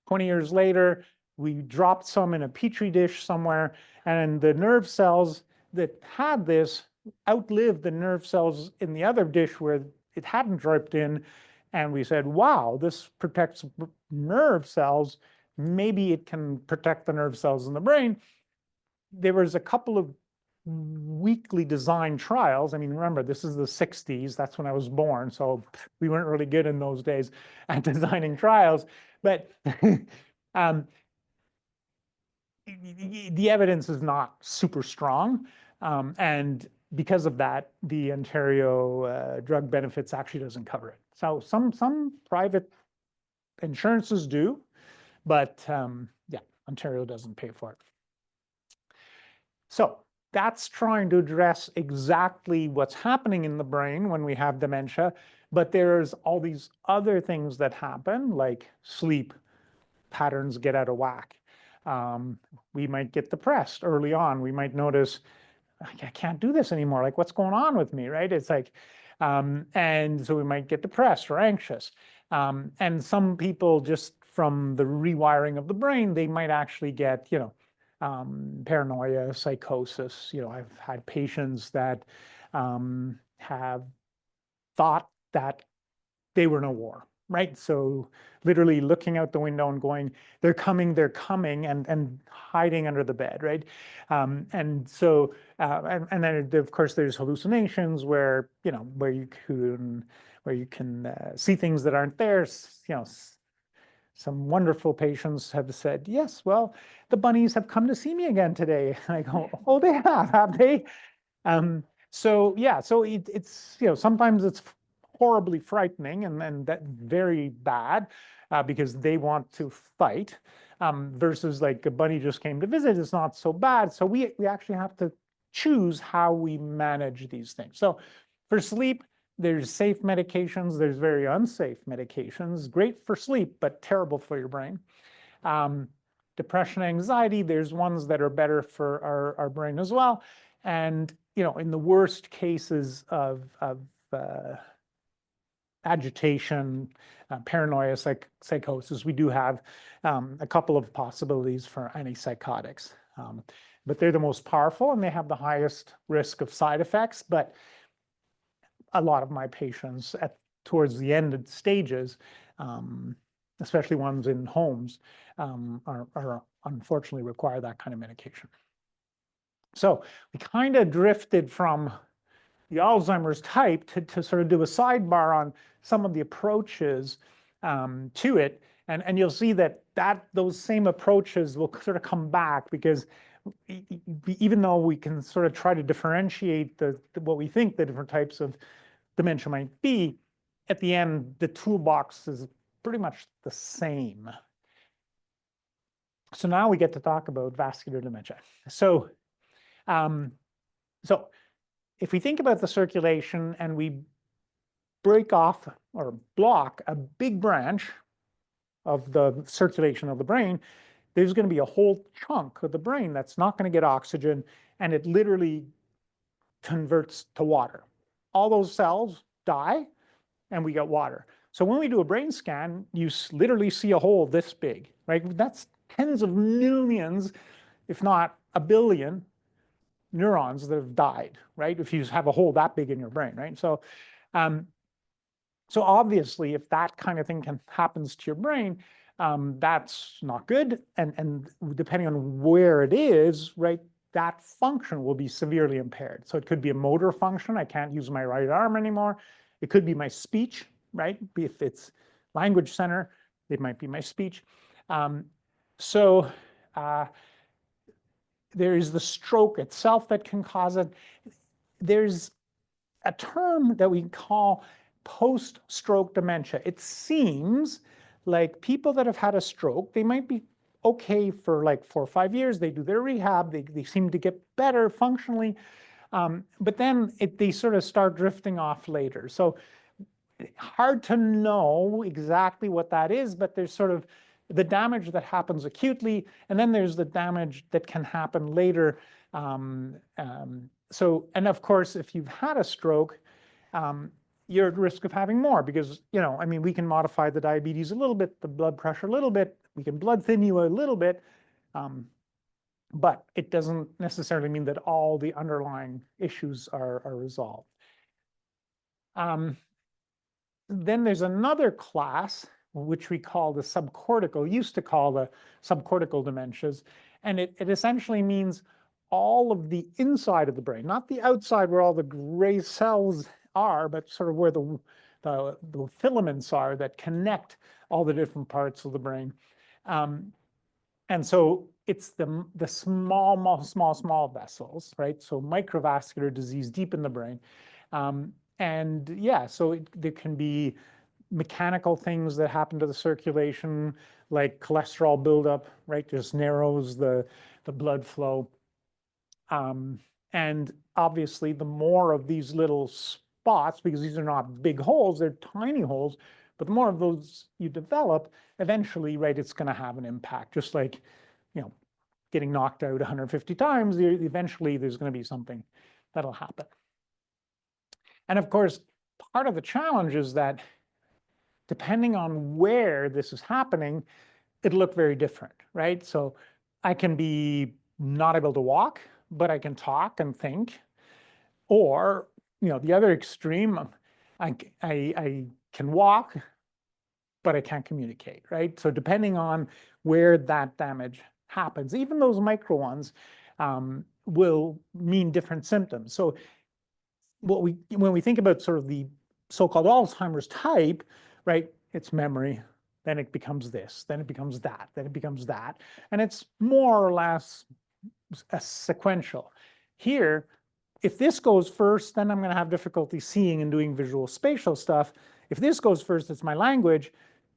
20 years later, we dropped some in a petri dish somewhere, and the nerve cells that had this outlived the nerve cells in the other dish where it hadn't dropped in. And we said, wow, this protects nerve cells. Maybe it can protect the nerve cells in the brain. There was a couple of weakly designed trials. I mean, remember, this is the 60s. That's when I was born. So we weren't really good in those days at designing trials. But the evidence is not super strong. And because of that, the Ontario drug benefits actually doesn't cover it. So some private insurances do, but yeah, Ontario doesn't pay for it. So that's trying to address exactly what's happening in the brain when we have dementia, but there's all these other things that happen, like sleep patterns get out of whack. We might get depressed early on. We might notice, I can't do this anymore. Like, what's going on with me, right? It's like, and so we might get depressed or anxious. And some people, just from the rewiring of the brain, they might actually get, paranoia, psychosis. I've had patients that have thought that they were in a war, right? So literally looking out the window and going, they're coming, and hiding under the bed, right? And so, and then of course there's hallucinations where, where you can see things that aren't there. Some wonderful patients have said, yes, well, the bunnies have come to see me again today. And I go, oh, they have they? So yeah, so it's, sometimes it's horribly frightening and that very bad because they want to fight versus like a bunny just came to visit, it's not so bad. So we actually have to choose how we manage these things. So for sleep, there's safe medications, there's very unsafe medications, great for sleep, but terrible for your brain. Depression, anxiety, there's ones that are better for our brain as well. And, in the worst cases of agitation, paranoia, psychosis, we do have a couple of possibilities for antipsychotics. But they're the most powerful and they have the highest risk of side effects. But a lot of my patients towards the end of stages, especially ones in homes, are unfortunately require that kind of medication. So we kind of drifted from the Alzheimer's type to sort of do a sidebar on some of the approaches to it. And you'll see that those same approaches will sort of come back, because even though we can sort of try to differentiate what we think the different types of dementia might be, at the end, the toolbox is pretty much the same. So now we get to talk about vascular dementia. So if we think about the circulation and we break off or block a big branch of the circulation of the brain, there's going to be a whole chunk of the brain that's not going to get oxygen, and it literally converts to water. All those cells die and we get water. So when we do a brain scan, you literally see a hole this big, right? That's tens of millions, if not a billion, neurons that have died, right? If you have a hole that big in your brain, right? So obviously, if that kind of thing happens to your brain, that's not good. And depending on where it is, right, that function will be severely impaired. So it could be a motor function. I can't use my right arm anymore. It could be my speech, right? If it's language center, it might be my speech. There is the stroke itself that can cause it. There's a term that we call post-stroke dementia. It seems like people that have had a stroke, they might be okay for like 4 or 5 years. They do their rehab. They seem to get better functionally. But then they sort of start drifting off later. So hard to know exactly what that is, but there's sort of the damage that happens acutely, and then there's the damage that can happen later. And of course, if you've had a stroke, you're at risk of having more, because, I mean, we can modify the diabetes a little bit, the blood pressure a little bit, we can blood thin you a little bit, but it doesn't necessarily mean that all the underlying issues are resolved. Then there's another class, which we call the subcortical, used to call the subcortical dementias. And it essentially means all of the inside of the brain, not the outside where all the gray cells are, but sort of where the filaments are that connect all the different parts of the brain. And so it's the small vessels, right? So microvascular disease deep in the brain. And yeah, so there can be mechanical things that happen to the circulation, like cholesterol buildup, right? Just narrows the blood flow. And obviously, the more of these little spots, because these are not big holes, they're tiny holes, but the more of those you develop, eventually, right, it's going to have an impact. Just like, getting knocked out 150 times, eventually there's going to be something that'll happen. And of course, part of the challenge is that depending on where this is happening, it'll look very different, right? So I can be not able to walk, but I can talk and think. Or, the other extreme, I can walk, but I can't communicate, right? So depending on where that damage happens, even those micro ones will mean different symptoms. So when we think about sort of the so-called Alzheimer's type, right, it's memory, then it becomes this, then it becomes that, then it becomes that. And it's more or less a sequential. Here, if this goes first, then I'm going to have difficulty seeing and doing visual spatial stuff. If this goes first, it's my language.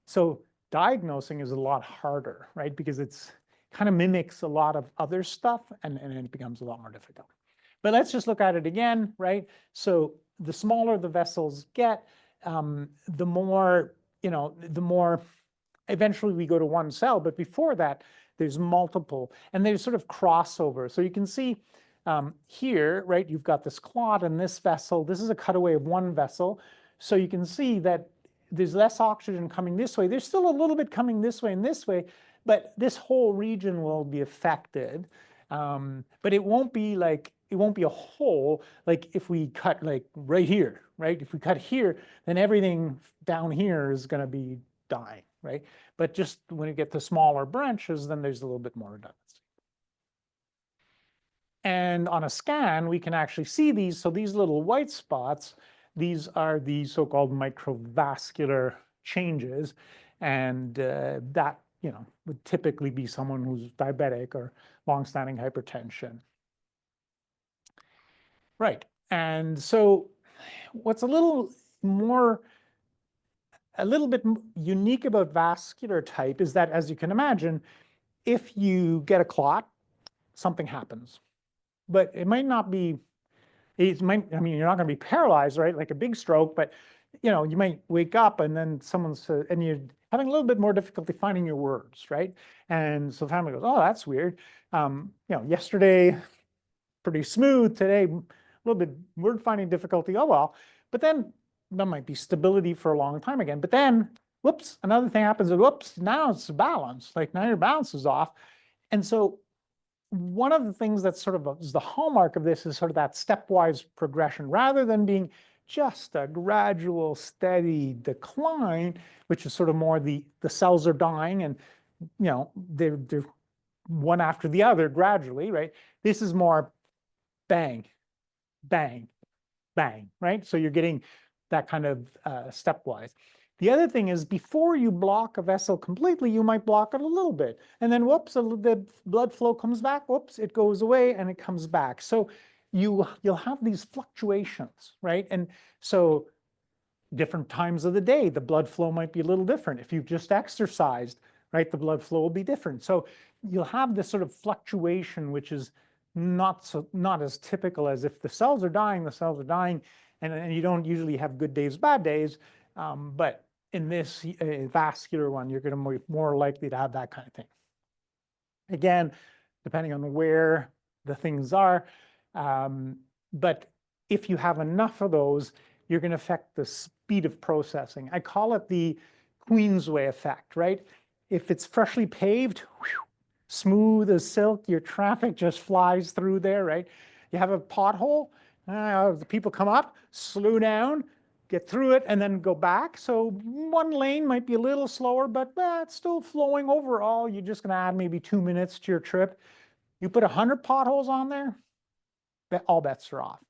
So diagnosing is a lot harder, right? Because it's kind of mimics a lot of other stuff, and it becomes a lot more difficult. But let's just look at it again, right? So the smaller the vessels get, the more eventually we go to one cell, but before that, there's multiple, and there's sort of crossover. So you can see here, right, you've got this clot in this vessel. This is a cutaway of one vessel. So you can see that there's less oxygen coming this way. There's still a little bit coming this way and this way, but this whole region will be affected. But it won't be like, it won't be a hole like if we cut like right here, right? If we cut here, then everything down here is going to be dying, right? But just when you get to smaller branches, then there's a little bit more redundancy. And on a scan, we can actually see these. So these little white spots, these are the so-called microvascular changes. And that, would typically be someone who's diabetic or longstanding hypertension. Right. And so what's a little bit unique about vascular type is that, as you can imagine, if you get a clot, something happens. But it might not be, you're not going to be paralyzed, right? Like a big stroke, but you might wake up and then and you're having a little bit more difficulty finding your words, right? And so the family goes, oh, that's weird. Yesterday, pretty smooth. Today, a little bit word finding difficulty. Oh, well. But then there might be stability for a long time again. But then, whoops, another thing happens. Whoops, now it's a balance. Like now your balance is off. And so one of the things that's sort of is the hallmark of this is sort of that stepwise progression, rather than being just a gradual, steady decline, which is sort of more the cells are dying and they're one after the other gradually, right? This is more bang, bang, bang, right? So you're getting that kind of stepwise. The other thing is, before you block a vessel completely, you might block it a little bit. And then, whoops, the blood flow comes back. Whoops, it goes away and it comes back. So you'll have these fluctuations, right? And so different times of the day, the blood flow might be a little different. If you've just exercised, right, the blood flow will be different. So you'll have this sort of fluctuation, which is not as typical as if the cells are dying, and you don't usually have good days, bad days. But in this vascular one, you're going to be more likely to have that kind of thing. Again, depending on where the things are. But if you have enough of those, you're going to affect the speed of processing. I call it the Queensway effect, right? If it's freshly paved, whew, smooth as silk, your traffic just flies through there, right? You have a pothole, the people come up, slow down, get through it, and then go back. So one lane might be a little slower, but it's still flowing overall. You're just going to add maybe 2 minutes to your trip. You put 100 potholes on there, all bets are off,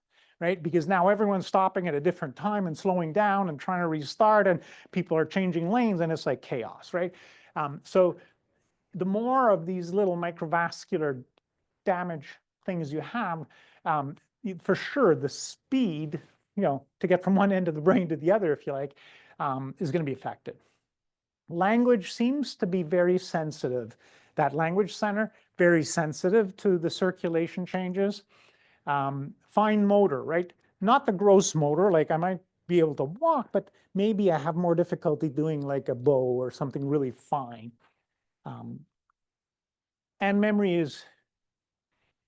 right? Because now everyone's stopping at a different time and slowing down and trying to restart, and people are changing lanes, and it's like chaos, right? So the more of these little microvascular damage things you have, for sure, the speed, to get from one end of the brain to the other, if you like, is going to be affected. Language seems to be very sensitive. That language center, very sensitive to the circulation changes. Fine motor, right? Not the gross motor, like I might be able to walk, but maybe I have more difficulty doing like a bow or something really fine. And memory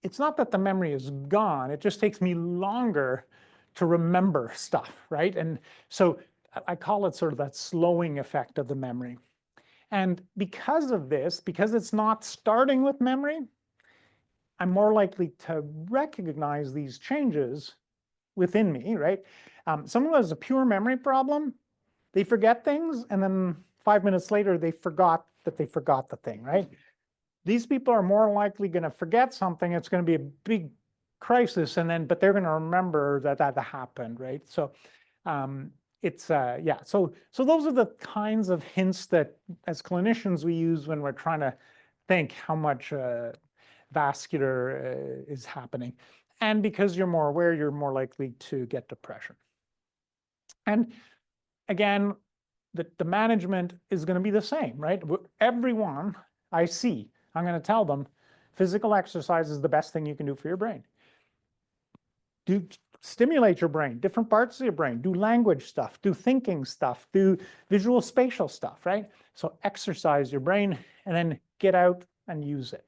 it's not that the memory is gone, it just takes me longer to remember stuff, right? And so I call it sort of that slowing effect of the memory. And because of this, because it's not starting with memory, I'm more likely to recognize these changes within me, right? Someone who has a pure memory problem, they forget things, and then 5 minutes later, they forgot that they forgot the thing, right? These people are more likely going to forget something. It's going to be a big crisis, but they're going to remember that happened, right? So yeah. So those are the kinds of hints that, as clinicians, we use when we're trying to think how much vascular is happening. And because you're more aware, you're more likely to get depression. And again, the management is going to be the same, right? Everyone I see, I'm going to tell them physical exercise is the best thing you can do for your brain. stimulate your brain, different parts of your brain, do language stuff, do thinking stuff, do visual spatial stuff, right? So exercise your brain and then get out and use it.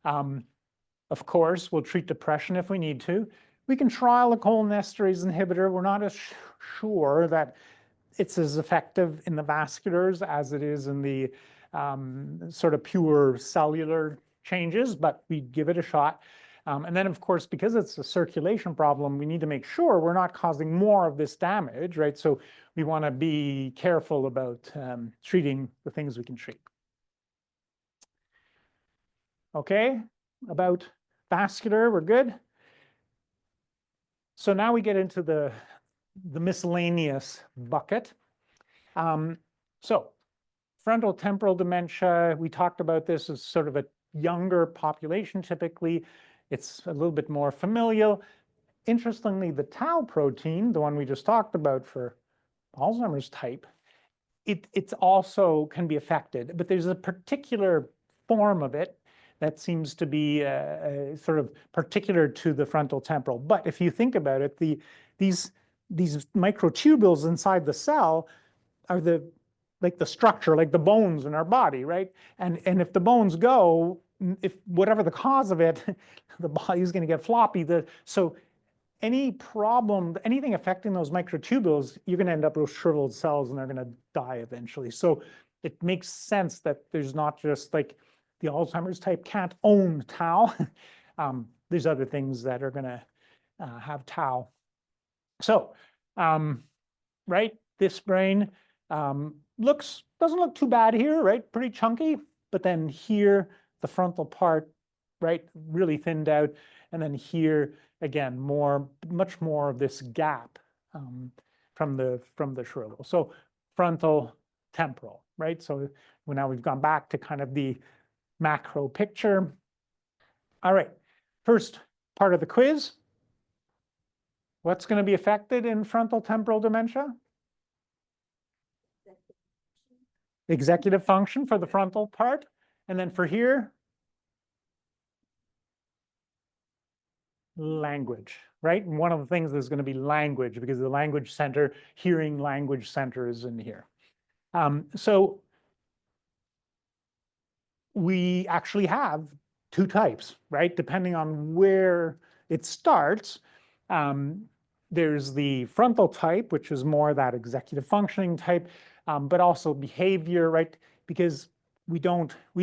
Of course, we'll treat depression if we need to. We can trial a cholinesterase inhibitor. We're not as sure that it's as effective in the vasculars as it is in the sort of pure cellular changes, but we'd give it a shot. And then, of course, because it's a circulation problem, we need to make sure we're not causing more of this damage, right? So we want to be careful about treating the things we can treat. Okay, about vascular, we're good. So now we get into the miscellaneous bucket. So frontal temporal dementia, we talked about this as sort of a younger population typically. It's a little bit more familial. Interestingly, the tau protein, the one we just talked about for Alzheimer's type, it's also can be affected, but there's a particular form of it that seems to be sort of particular to the frontal temporal. But if you think about it, these microtubules inside the cell are like the structure, like the bones in our body, right? And if the bones go, if whatever the cause of it, the body is going to get floppy. So any problem, anything affecting those microtubules, you're going to end up with shriveled cells and they're going to die eventually. So it makes sense that there's not just like the Alzheimer's type can't own tau. There's other things that are going to have tau. So, right, this brain doesn't look too bad here, right? Pretty chunky, but then here, the frontal part, right, really thinned out. And then here, again, much more of this gap from the shrivel. So frontal temporal, right? So now we've gone back to kind of the macro picture. All right, first part of the quiz. What's going to be affected in frontal temporal dementia? Executive function for the frontal part. And then for here, language, right? And one of the things is going to be language because the language center, hearing language center is in here. So we actually have two types, right? Depending on where it starts. There's the frontal type, which is more that executive functioning type, but also behavior, right? Because we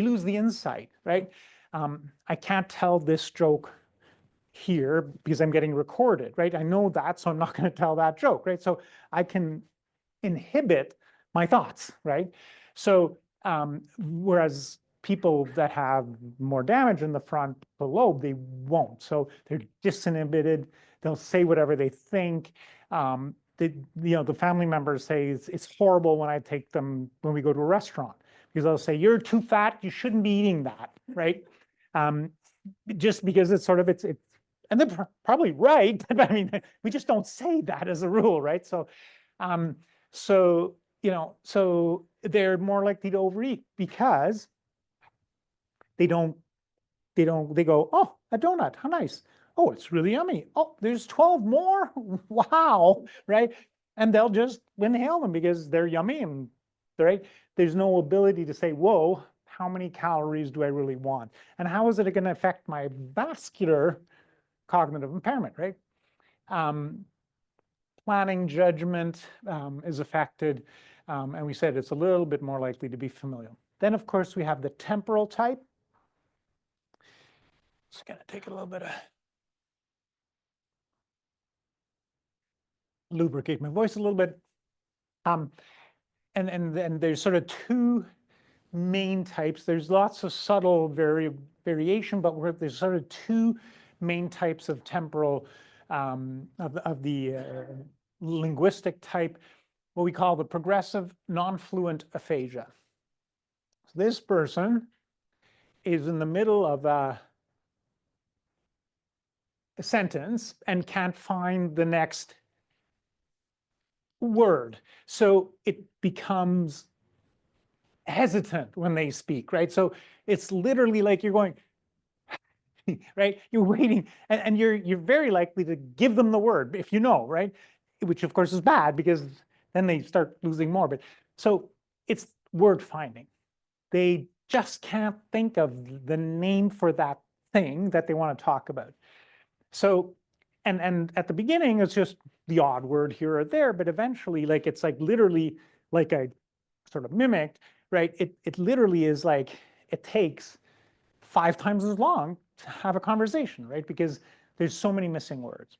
lose the insight, right? I can't tell this joke here because I'm getting recorded, right? I know that, so I'm not going to tell that joke, right? So I can inhibit my thoughts, right? So whereas people that have more damage in the frontal lobe, they won't. So they're disinhibited. They'll say whatever they think. The family members say it's horrible when I take them when we go to a restaurant because they'll say you're too fat, you shouldn't be eating that, right? Just because it's sort of and they're probably right, but I mean we just don't say that as a rule, right? So, so they're more likely to overeat because they go, oh, a donut, how nice. Oh, it's really yummy. Oh, there's 12 more. Wow, right? And they'll just inhale them because they're yummy and right. There's no ability to say, whoa, how many calories do I really want? And how is it going to affect my vascular cognitive impairment, right? Planning judgment is affected. And we said it's a little bit more likely to be familial. Then, of course, we have the temporal type. It's going to take a little bit of lubricate my voice a little bit. And there's sort of two main types. There's lots of subtle variation, but there's sort of two main types of temporal of the linguistic type, what we call the progressive non-fluent aphasia. So this person is in the middle of a sentence and can't find the next word. So it becomes hesitant when they speak, right? So it's literally like you're going, right? You're waiting, and you're very likely to give them the word if you know, right? Which of course is bad because then they start losing more. But so it's word finding. They just can't think of the name for that thing that they want to talk about. So, and at the beginning, it's just the odd word here or there, but eventually, like it's like literally, like I sort of mimicked, right? It literally is like it takes 5 times as long to have a conversation, right? Because there's so many missing words.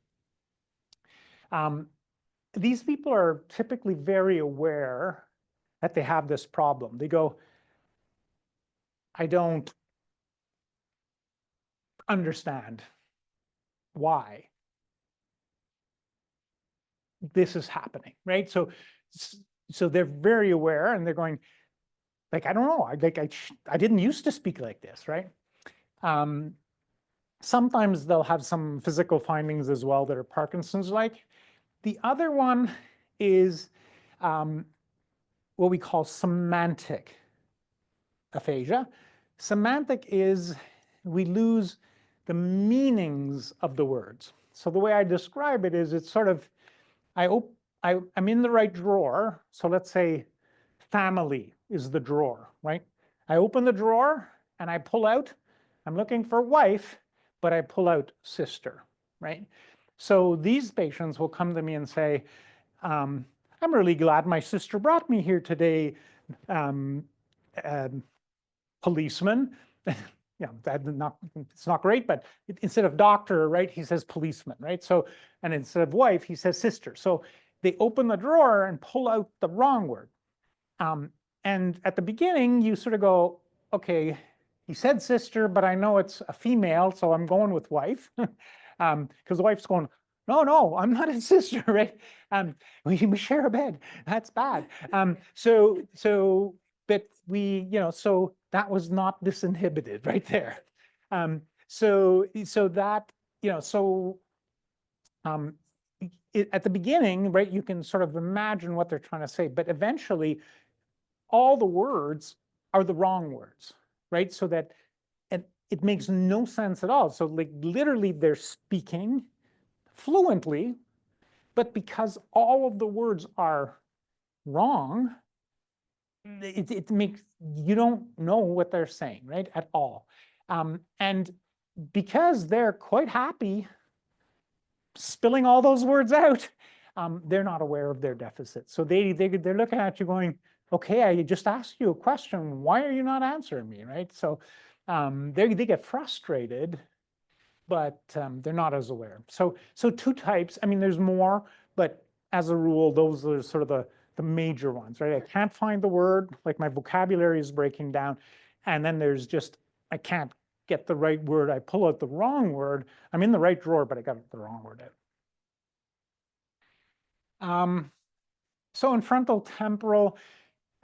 Um, these people are typically very aware that they have this problem. They go, I don't understand why this is happening, right? So they're very aware, and they're going, like, I don't know, I didn't used to speak like this, right? Um, sometimes they'll have some physical findings as well that are Parkinson's-like. The other one is what we call semantic aphasia. Semantic is we lose the meanings of the words. So the way I describe it is it's sort of, I'm in the right drawer. So let's say family is the drawer, right? I open the drawer and I pull out, I'm looking for wife, but I pull out sister, right? So these patients will come to me and say, I'm really glad my sister brought me here today, um, policeman. Yeah, it's not great, but instead of doctor, right, he says policeman, right? So, and instead of wife, he says sister. So they open the drawer and pull out the wrong word. And at the beginning, you sort of go, okay, he said sister, but I know it's a female, so I'm going with wife. Because the wife's going, no, I'm not his sister, right? We share a bed. That's bad. But so that was not disinhibited right there. So that, at the beginning, right, you can sort of imagine what they're trying to say, but eventually all the words are the wrong words, right? So that it makes no sense at all. So like literally they're speaking fluently, but because all of the words are wrong, it makes, you don't know what they're saying, right, at all. And because they're quite happy spilling all those words out, they're not aware of their deficit. So they're looking at you going, okay, I just asked you a question. Why are you not answering me, right? So they get frustrated, but they're not as aware. So two types. I mean, there's more, but as a rule, those are sort of the major ones, right? I can't find the word, like my vocabulary is breaking down. And then there's just, I can't get the right word. I pull out the wrong word. I'm in the right drawer, but I got the wrong word out. So in frontal temporal,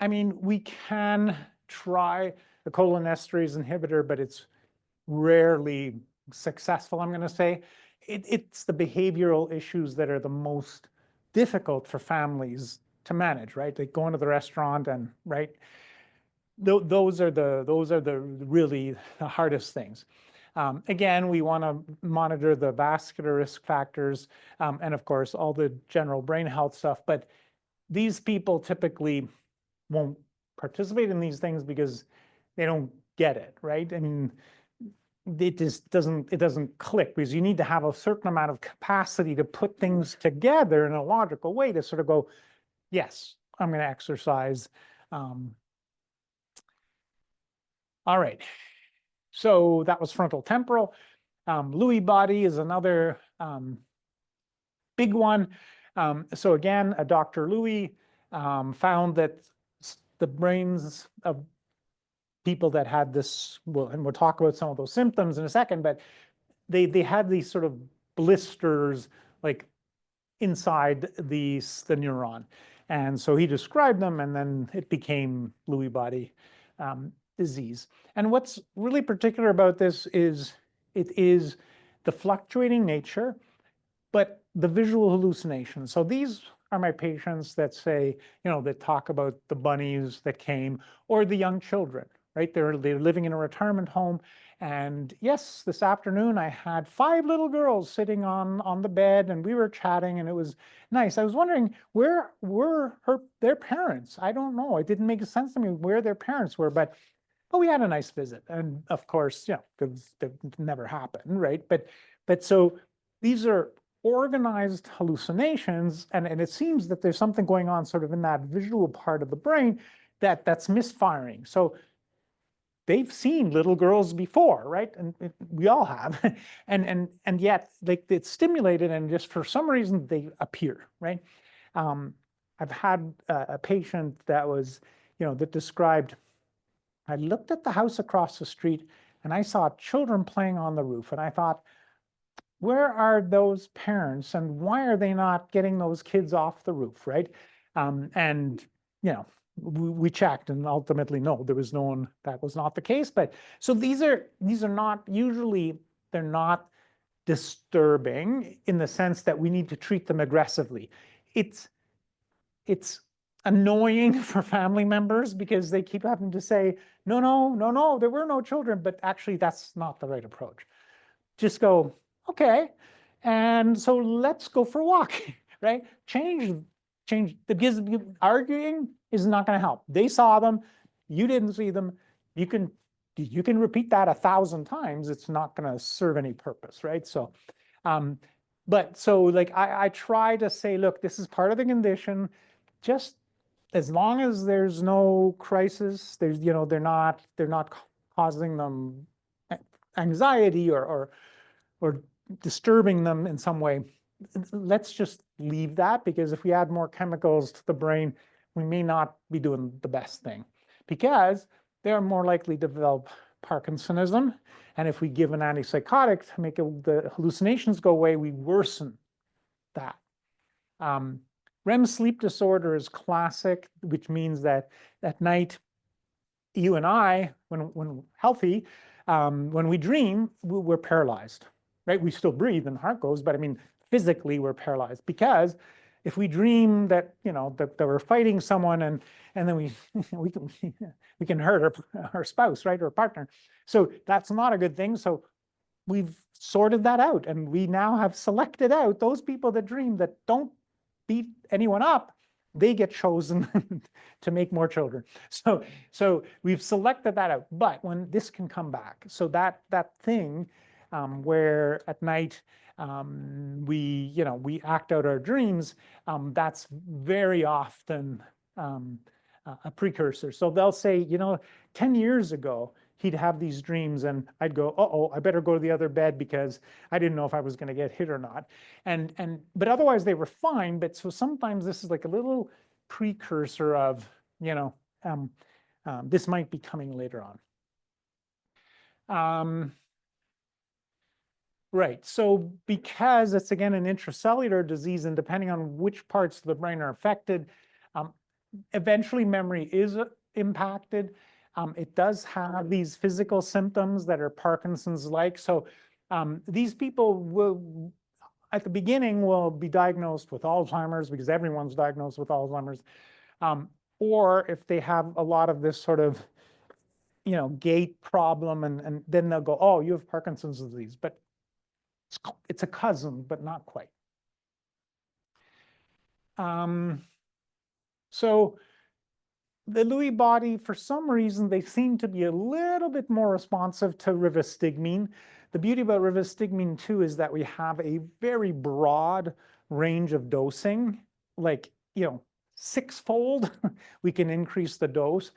I mean, we can try the cholinesterase inhibitor, but it's rarely successful, I'm going to say. It's the behavioral issues that are the most difficult for families to manage, right? Like going to the restaurant and, right? Those are the really the hardest things. Again, we want to monitor the vascular risk factors, and of course, all the general brain health stuff. But these people typically won't participate in these things because they don't get it, right? I mean, it just doesn't click because you need to have a certain amount of capacity to put things together in a logical way to sort of go, yes, I'm going to exercise. All right. So that was frontal temporal. Lewy body is another big one. So again, Dr. Lewy found that the brains of people that had this, well, and we'll talk about some of those symptoms in a second, but they had these sort of blisters like inside the neuron. And so he described them, and then it became Lewy body disease. And what's really particular about this is it is the fluctuating nature, but the visual hallucinations. So these are my patients that say, that talk about the bunnies that came, or the young children, right? They're living in a retirement home. And yes, this afternoon I had 5 little girls sitting on the bed, and we were chatting, and it was nice. I was wondering, where were their parents? I don't know. It didn't make sense to me where their parents were, but we had a nice visit. And of course, that never happened, right? But so these are organized hallucinations, and it seems that there's something going on sort of in that visual part of the brain that's misfiring. So they've seen little girls before, right? And we all have, and yet like it's stimulated, and just for some reason they appear, right? I've had a patient that was, that described, I looked at the house across the street and I saw children playing on the roof, and I thought, where are those parents, and why are they not getting those kids off the roof, right? And we checked, and ultimately, no, there was no one. That was not the case. But so these are not usually, they're not disturbing in the sense that we need to treat them aggressively. It's annoying for family members because they keep having to say, no, no, no, no, there were no children, but actually that's not the right approach. Just go, okay, and so let's go for a walk, right? Change, because arguing is not going to help. They saw them, you didn't see them. You can repeat that 1,000 times. It's not going to serve any purpose, right? So, but so like I try to say, look, this is part of the condition. Just as long as there's no crisis, there's they're not causing them anxiety or disturbing them in some way, let's just leave that, because if we add more chemicals to the brain, we may not be doing the best thing, because they're more likely to develop Parkinsonism. And if we give an antipsychotic to make the hallucinations go away, we worsen that. REM sleep disorder is classic, which means that at night, you and I, when healthy, when we dream, we're paralyzed, right? We still breathe and the heart goes, but I mean, physically we're paralyzed, because if we dream that, that we're fighting someone, and then we can hurt our spouse, right, or partner. So that's not a good thing. So we've sorted that out, and we now have selected out those people that dream that don't beat anyone up. They get chosen to make more children. So we've selected that out. But when this can come back, so that thing where at night we act out our dreams, that's very often a precursor. So they'll say, 10 years ago, he'd have these dreams, and I'd go, uh-oh, I better go to the other bed because I didn't know if I was going to get hit or not. But otherwise they were fine. But so sometimes this is like a little precursor of, this might be coming later on. Right. So because it's, again, an intracellular disease, and depending on which parts of the brain are affected, eventually memory is impacted. It does have these physical symptoms that are Parkinson's-like. So these people will, at the beginning, will be diagnosed with Alzheimer's, because everyone's diagnosed with Alzheimer's. Or if they have a lot of this sort of, gait problem, and then they'll go, oh, you have Parkinson's disease. But it's a cousin, but not quite. So the Lewy body, for some reason, they seem to be a little bit more responsive to rivastigmine. The beauty about rivastigmine, too, is that we have a very broad range of dosing, like, 6-fold. We can increase the dose.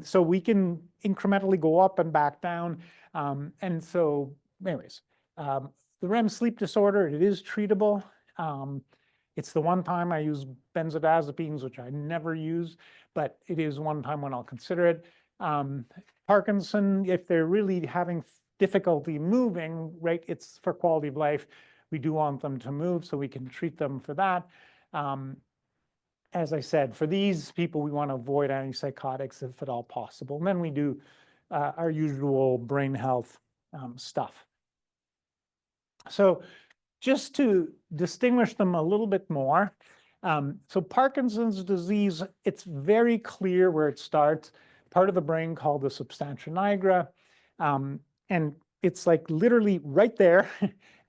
So we can incrementally go up and back down. And so anyways, the REM sleep disorder, it is treatable. It's the one time I use benzodiazepines, which I never use, but it is one time when I'll consider it. Parkinson, if they're really having difficulty moving, right, it's for quality of life. We do want them to move, so we can treat them for that. As I said, for these people, we want to avoid antipsychotics if at all possible. And then we do our usual brain health stuff. So just to distinguish them a little bit more, so Parkinson's disease, it's very clear where it starts. part of the brain called the substantia nigra. And it's like literally right there.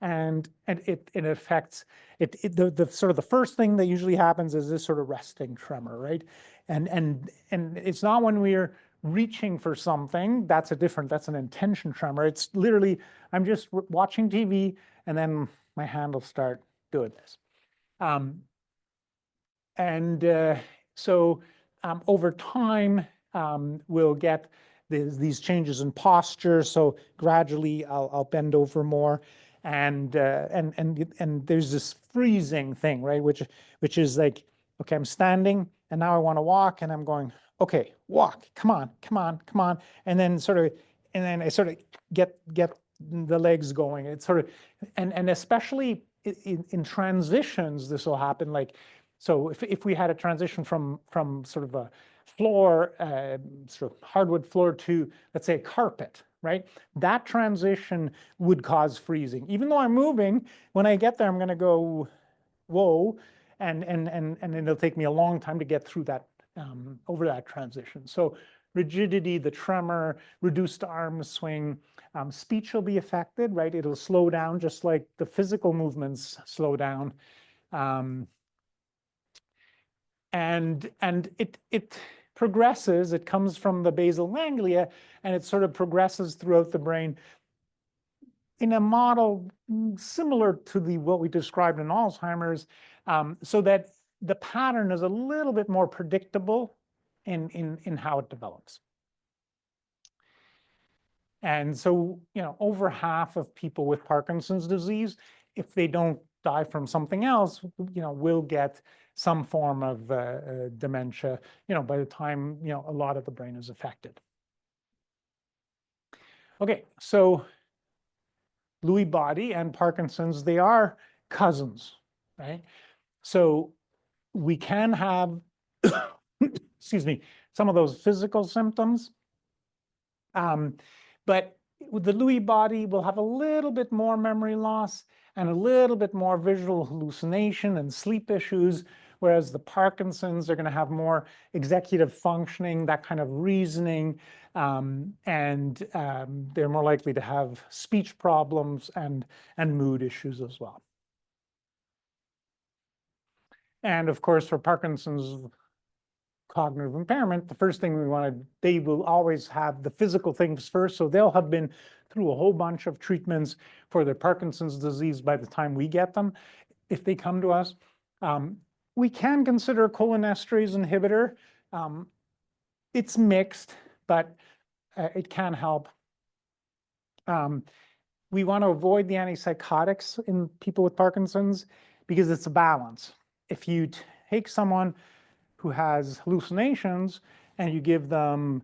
And it affects the sort of the first thing that usually happens is this sort of resting tremor, right? And it's not when we're reaching for something, that's an intention tremor. It's literally, I'm just watching TV and then my hand will start doing this. So over time, we'll get these changes in posture. So gradually, I'll bend over more, and there's this freezing thing, right? Which is like, okay, I'm standing, and now I want to walk, and I'm going, okay, walk, come on, come on, come on, and then I sort of get the legs going. It's sort of, and especially in transitions, this will happen. Like, so if we had a transition from sort of a floor, sort of hardwood floor to, let's say, a carpet, right? That transition would cause freezing. Even though I'm moving, when I get there, I'm going to go, whoa, and it'll take me a long time to get through that, over that transition. So rigidity, the tremor, reduced arm swing, speech will be affected, right? It'll slow down just like the physical movements slow down. And it progresses, it comes from the basal ganglia, and it sort of progresses throughout the brain in a model similar to what we described in Alzheimer's, so that the pattern is a little bit more predictable in how it develops. And so, over half of people with Parkinson's disease, if they don't die from something else, will get some form of dementia, by the time, a lot of the brain is affected. Okay, so Lewy body and Parkinson's, they are cousins, right? So we can have, excuse me, some of those physical symptoms, but with the Lewy body, we'll have a little bit more memory loss and a little bit more visual hallucination and sleep issues, whereas the Parkinson's are going to have more executive functioning, that kind of reasoning, and they're more likely to have speech problems and mood issues as well. And of course, for Parkinson's cognitive impairment, the first thing they will always have the physical things first. So they'll have been through a whole bunch of treatments for their Parkinson's disease by the time we get them, if they come to us. We can consider a cholinesterase inhibitor. It's mixed, but it can help. We want to avoid the antipsychotics in people with Parkinson's because it's a balance. If you take someone who has hallucinations and you give them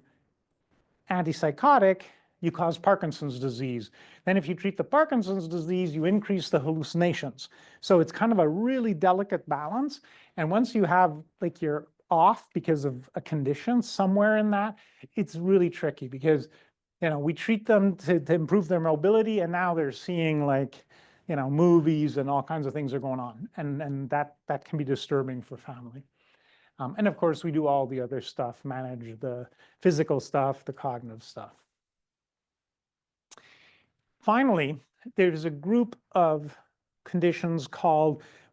antipsychotic, you cause Parkinson's disease. Then if you treat the Parkinson's disease, you increase the hallucinations. So it's kind of a really delicate balance. And once you have, like, you're off because of a condition somewhere in that, it's really tricky because, we treat them to improve their mobility, and now they're seeing, like, movies and all kinds of things are going on. And that can be disturbing for family. And of course, we do all the other stuff, manage the physical stuff, the cognitive stuff. Finally, there's a group of conditions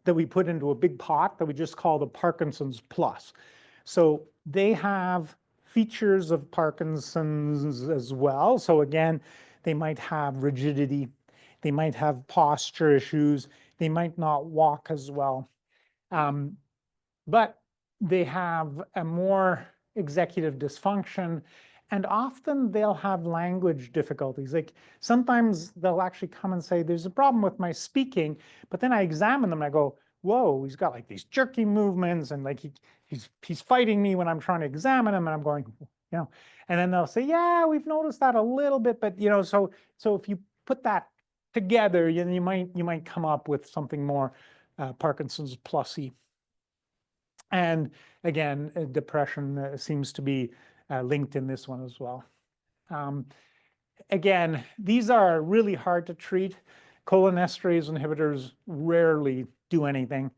that we put into a big pot that we just call the Parkinson's plus. So they have features of Parkinson's as well. So again, they might have rigidity, they might have posture issues, they might not walk as well. But they have a more executive dysfunction, and often they'll have language difficulties. Like, sometimes they'll actually come and say, there's a problem with my speaking, but then I examine them and I go, whoa, he's got like these jerky movements, and like he's fighting me when I'm trying to examine him, and I'm going, and then they'll say, yeah, we've noticed that a little bit, but so if you put that together, you might come up with something more Parkinson's plusy. And again, depression seems to be linked in this one as well. Again, these are really hard to treat. Cholinesterase inhibitors rarely do anything.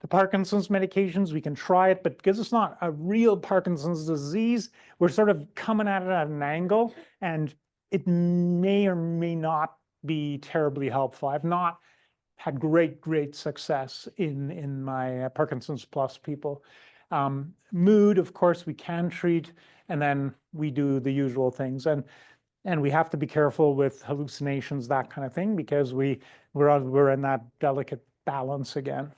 The Parkinson's medications, we can try it, but because it's not a real Parkinson's disease, we're sort of coming at it at an angle, and it may or may not be terribly helpful. I've not had great success in my Parkinson's plus people. Mood, of course, we can treat, and then we do the usual things. And we have to be careful with hallucinations, that kind of thing, because we're in that delicate balance again.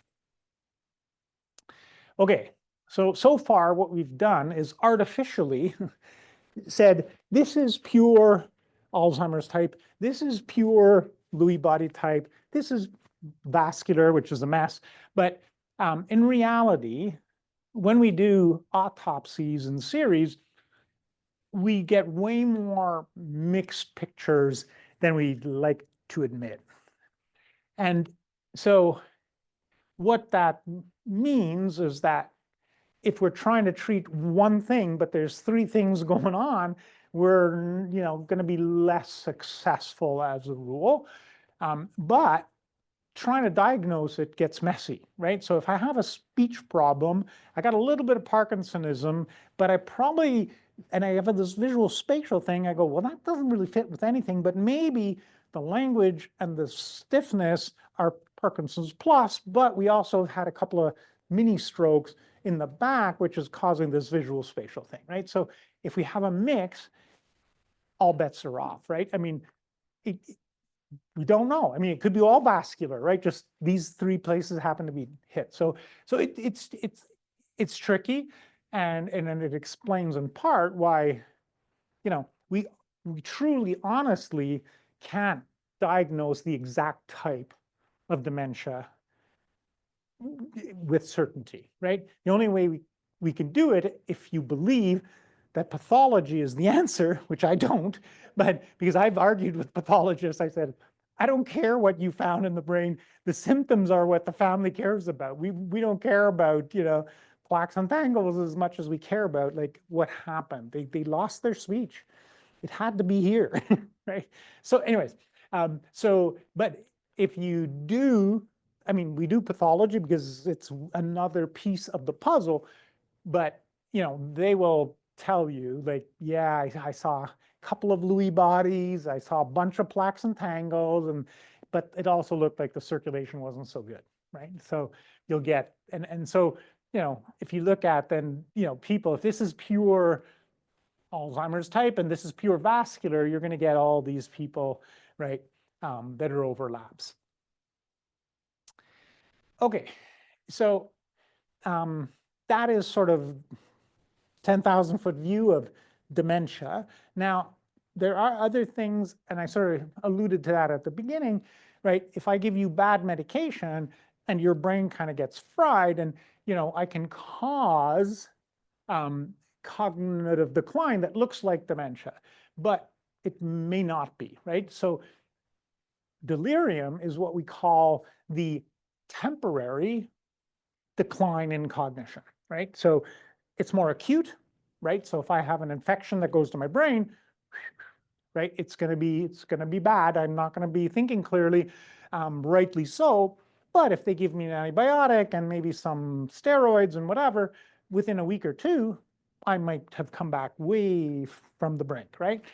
Okay, so far what we've done is artificially said, this is pure Alzheimer's type, this is pure Lewy body type, this is vascular, which is a mess. But in reality, when we do autopsies in series, we get way more mixed pictures than we'd like to admit. And so what that means is that if we're trying to treat one thing, but there's three things going on, we're going to be less successful as a rule. But trying to diagnose it gets messy, right? So if I have a speech problem, I got a little bit of Parkinsonism, but I probably, and I have this visual spatial thing, I go, well, that doesn't really fit with anything, but maybe the language and the stiffness are Parkinson's plus, but we also had a couple of mini strokes in the back, which is causing this visual spatial thing, right? So if we have a mix, all bets are off, right? I mean, we don't know. I mean, it could be all vascular, right? Just these three places happen to be hit. So it's tricky, and then it explains in part why, we truly, honestly can't diagnose the exact type of dementia with certainty, right? The only way we can do it, if you believe that pathology is the answer, which I don't, but because I've argued with pathologists, I said, I don't care what you found in the brain. The symptoms are what the family cares about. We don't care about, plaques and tangles as much as we care about like what happened. They lost their speech. It had to be here, right? So anyways, but if you do, I mean, we do pathology because it's another piece of the puzzle, but they will tell you like, yeah, I saw a couple of Lewy bodies, I saw a bunch of plaques and tangles, but it also looked like the circulation wasn't so good, right? So you'll get, and so, if you look at then, people, if this is pure Alzheimer's type and this is pure vascular, you're going to get all these people, right, that are overlaps. Okay, so that is sort of 10,000-foot view of dementia. Now, there are other things, and I sort of alluded to that at the beginning, right? If I give you bad medication and your brain kind of gets fried, and I can cause cognitive decline that looks like dementia, but it may not be, right? So delirium is what we call the temporary decline in cognition, right? So it's more acute, right? So if I have an infection that goes to my brain, right, it's going to be bad. I'm not going to be thinking clearly, rightly so. But if they give me an antibiotic and maybe some steroids and whatever, within a week or two, I might have come back way from the brink, right?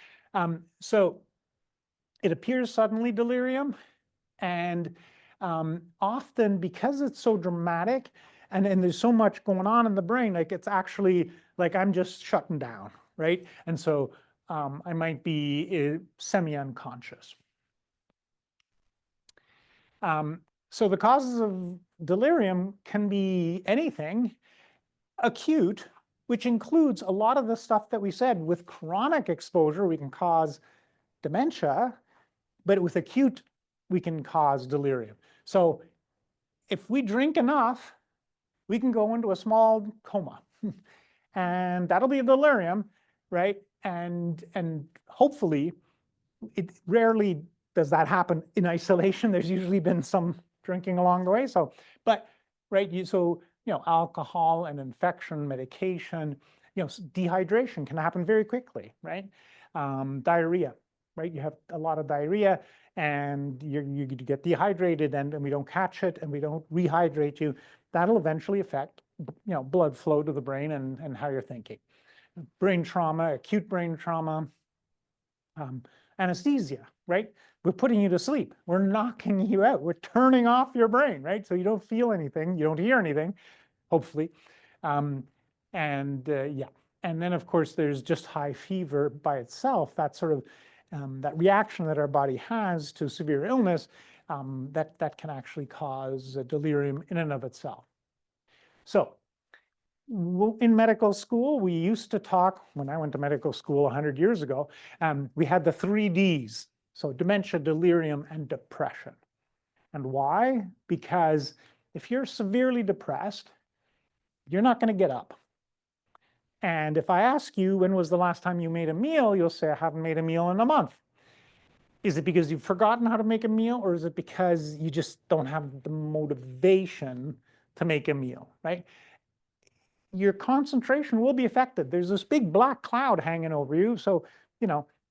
So it appears suddenly delirium, and often because it's so dramatic and there's so much going on in the brain, like it's actually like I'm just shutting down, right? And so I might be semi-unconscious. So the causes of delirium can be anything. Acute, which includes a lot of the stuff that we said. With chronic exposure, we can cause dementia, but with acute, we can cause delirium. So if we drink enough, we can go into a small coma, and that'll be a delirium, right? And hopefully, it rarely does that happen in isolation. There's usually been some drinking along the way. So, but right, alcohol and infection, medication, dehydration can happen very quickly, right? Diarrhea, right? You have a lot of diarrhea, and you get dehydrated, and we don't catch it, and we don't rehydrate you. that'll eventually affect, blood flow to the brain and how you're thinking. Brain trauma, acute brain trauma, anesthesia, right? We're putting you to sleep. We're knocking you out. We're turning off your brain, right? So you don't feel anything, you don't hear anything, hopefully. Yeah. And then, of course, there's just high fever by itself, that sort of that reaction that our body has to severe illness, that can actually cause a delirium in and of itself. So in medical school, we used to talk, when I went to medical school 100 years ago, we had the 3 Ds. So dementia, delirium, and depression. And why? Because if you're severely depressed, you're not going to get up. And if I ask you, when was the last time you made a meal? You'll say, I haven't made a meal in a month. Is it because you've forgotten how to make a meal, or is it because you just don't have the motivation to make a meal, right? Your concentration will be affected. There's this big black cloud hanging over you. So,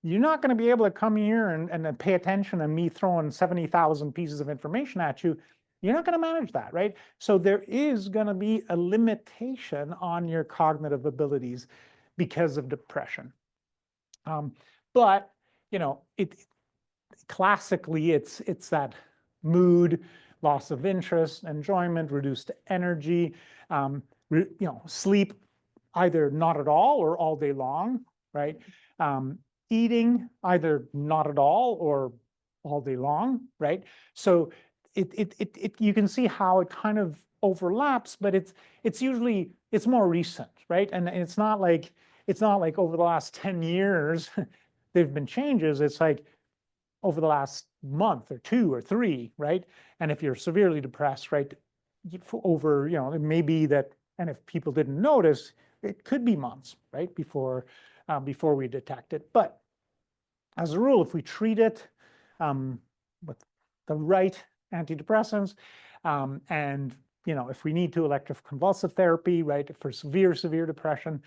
you're not going to be able to come here and pay attention and me throwing 70,000 pieces of information at you. You're not going to manage that, right? So there is going to be a limitation on your cognitive abilities because of depression. But, classically, it's that mood, loss of interest, enjoyment, reduced energy, sleep either not at all or all day long, right? Eating either not at all or all day long, right? So you can see how it kind of overlaps, but it's usually more recent, right? And it's not like over the last 10 years there've been changes. It's like over the last month or 2 or 3, right? And if you're severely depressed, right, over, it may be that, and if people didn't notice, it could be months, right, before we detect it. But as a rule, if we treat it with the right antidepressants, and if we need to, electroconvulsive therapy, right, for severe depression,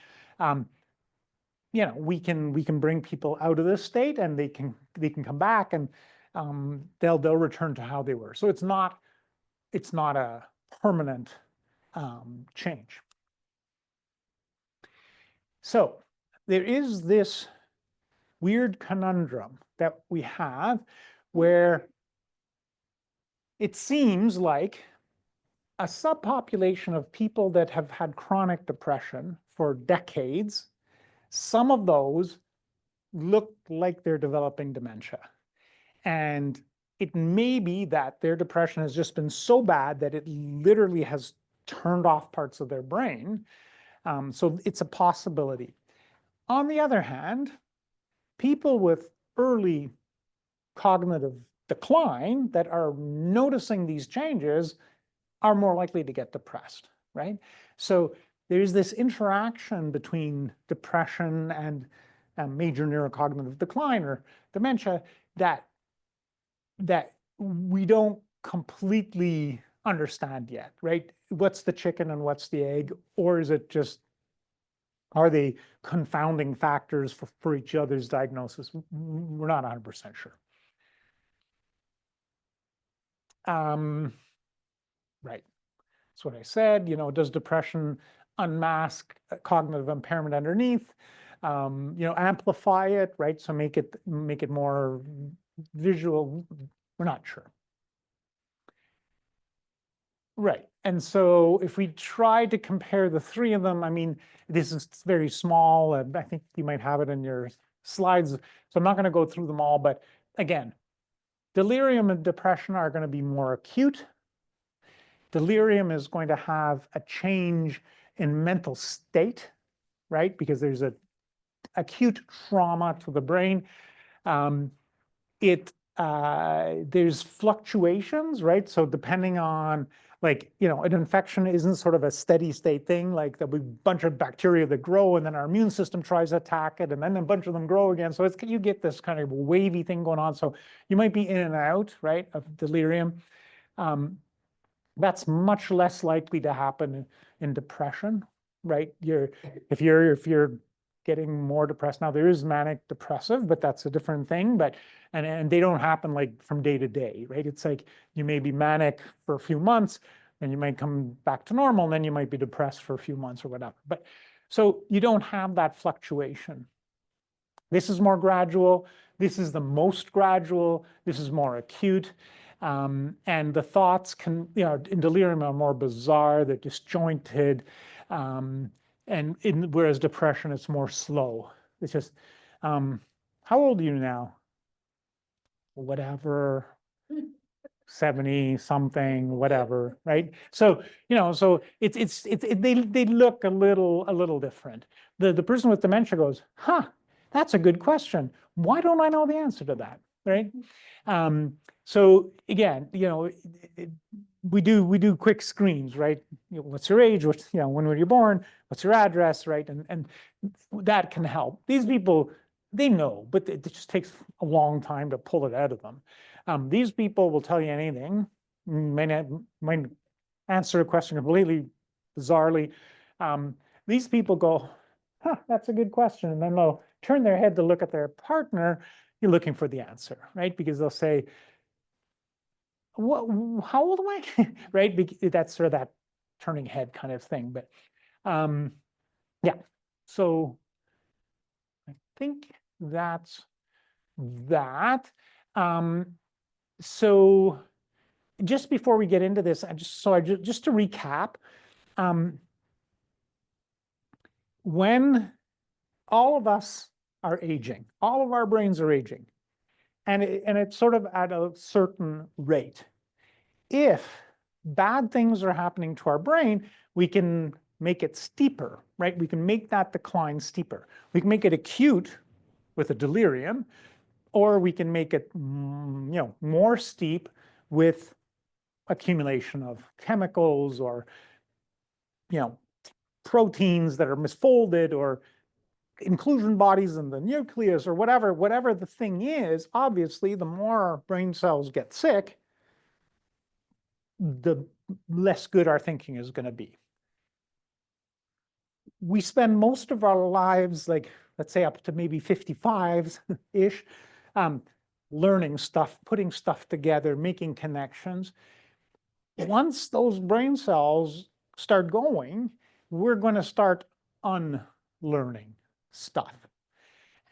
we can bring people out of this state, and they can come back, and they'll return to how they were. So it's not a permanent change. So there is this weird conundrum that we have where it seems like a subpopulation of people that have had chronic depression for decades, some of those look like they're developing dementia. And it may be that their depression has just been so bad that it literally has turned off parts of their brain. So it's a possibility. On the other hand, people with early cognitive decline that are noticing these changes are more likely to get depressed, right? So there's this interaction between depression and major neurocognitive decline or dementia that we don't completely understand yet, right? What's the chicken and what's the egg? Or is it just, are they confounding factors for each other's diagnosis? We're not 100% sure. Right. That's what I said. Does depression unmask cognitive impairment underneath? Amplify it, right? So make it more visual. We're not sure. Right. And so if we try to compare the 3 of them, I mean, this is very small, and I think you might have it in your slides. So I'm not going to go through them all, but again, delirium and depression are going to be more acute. Delirium is going to have a change in mental state, right? Because there's an acute trauma to the brain. There's fluctuations, right? So depending on, an infection isn't sort of a steady state thing. Like there'll be a bunch of bacteria that grow, and then our immune system tries to attack it, and then a bunch of them grow again. So you get this kind of wavy thing going on. So you might be in and out, right, of delirium. That's much less likely to happen in depression, right? If you're getting more depressed, now there is manic depressive, but that's a different thing. But and they don't happen like from day to day, right? It's like you may be manic for a few months, and you might come back to normal, and then you might be depressed for a few months or whatever. But so you don't have that fluctuation. This is more gradual. This is the most gradual. This is more acute. And the thoughts can, in delirium are more bizarre, they're disjointed. Whereas depression, it's more slow. It's just, how old are you now? Whatever, 70 something, whatever, right? So, so they look a little different. The person with dementia goes, huh, that's a good question. Why don't I know the answer to that, right? So again, we do quick screens, right? What's your age? What's, when were you born? What's your address, right? And that can help. These people, they know, but it just takes a long time to pull it out of them. These people will tell you anything, might answer a question completely bizarrely. These people go, huh, that's a good question. And then they'll turn their head to look at their partner. You're looking for the answer, right? Because they'll say, what, how old am I? Right? That's sort of that turning head kind of thing. But yeah, so I think that's that. So just before we get into this, just to recap, when all of us are aging, all of our brains are aging, and it's sort of at a certain rate. If bad things are happening to our brain, we can make it steeper, right? We can make that decline steeper. We can make it acute with a delirium, or we can make it, more steep with accumulation of chemicals or, proteins that are misfolded or inclusion bodies in the nucleus or whatever the thing is. Obviously, the more brain cells get sick, the less good our thinking is going to be. We spend most of our lives, like, let's say up to maybe 55-ish, learning stuff, putting stuff together, making connections. Once those brain cells start going, we're going to start unlearning stuff.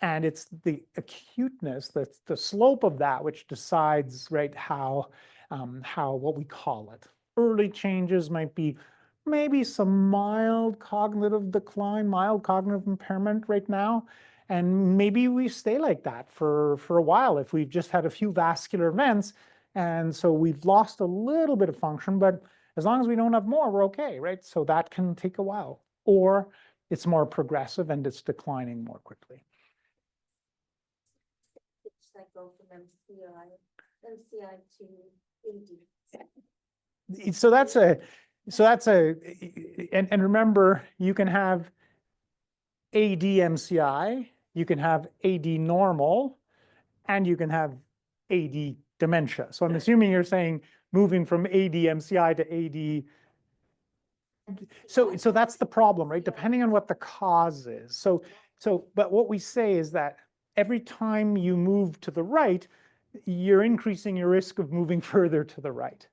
And it's the acuteness, the slope of that, which decides, right, how what we call it. Early changes might be maybe some mild cognitive decline, mild cognitive impairment right now. And maybe we stay like that for a while if we've just had a few vascular events. And so we've lost a little bit of function, but as long as we don't have more, we're okay, right? So that can take a while. Or it's more progressive and it's declining more quickly. I go from MCI to AD. And remember, you can have AD MCI, you can have AD normal, and you can have AD dementia. So I'm assuming you're saying moving from AD MCI to AD. So that's the problem, right? Depending on what the cause is. But what we say is that every time you move to the right, you're increasing your risk of moving further to the right,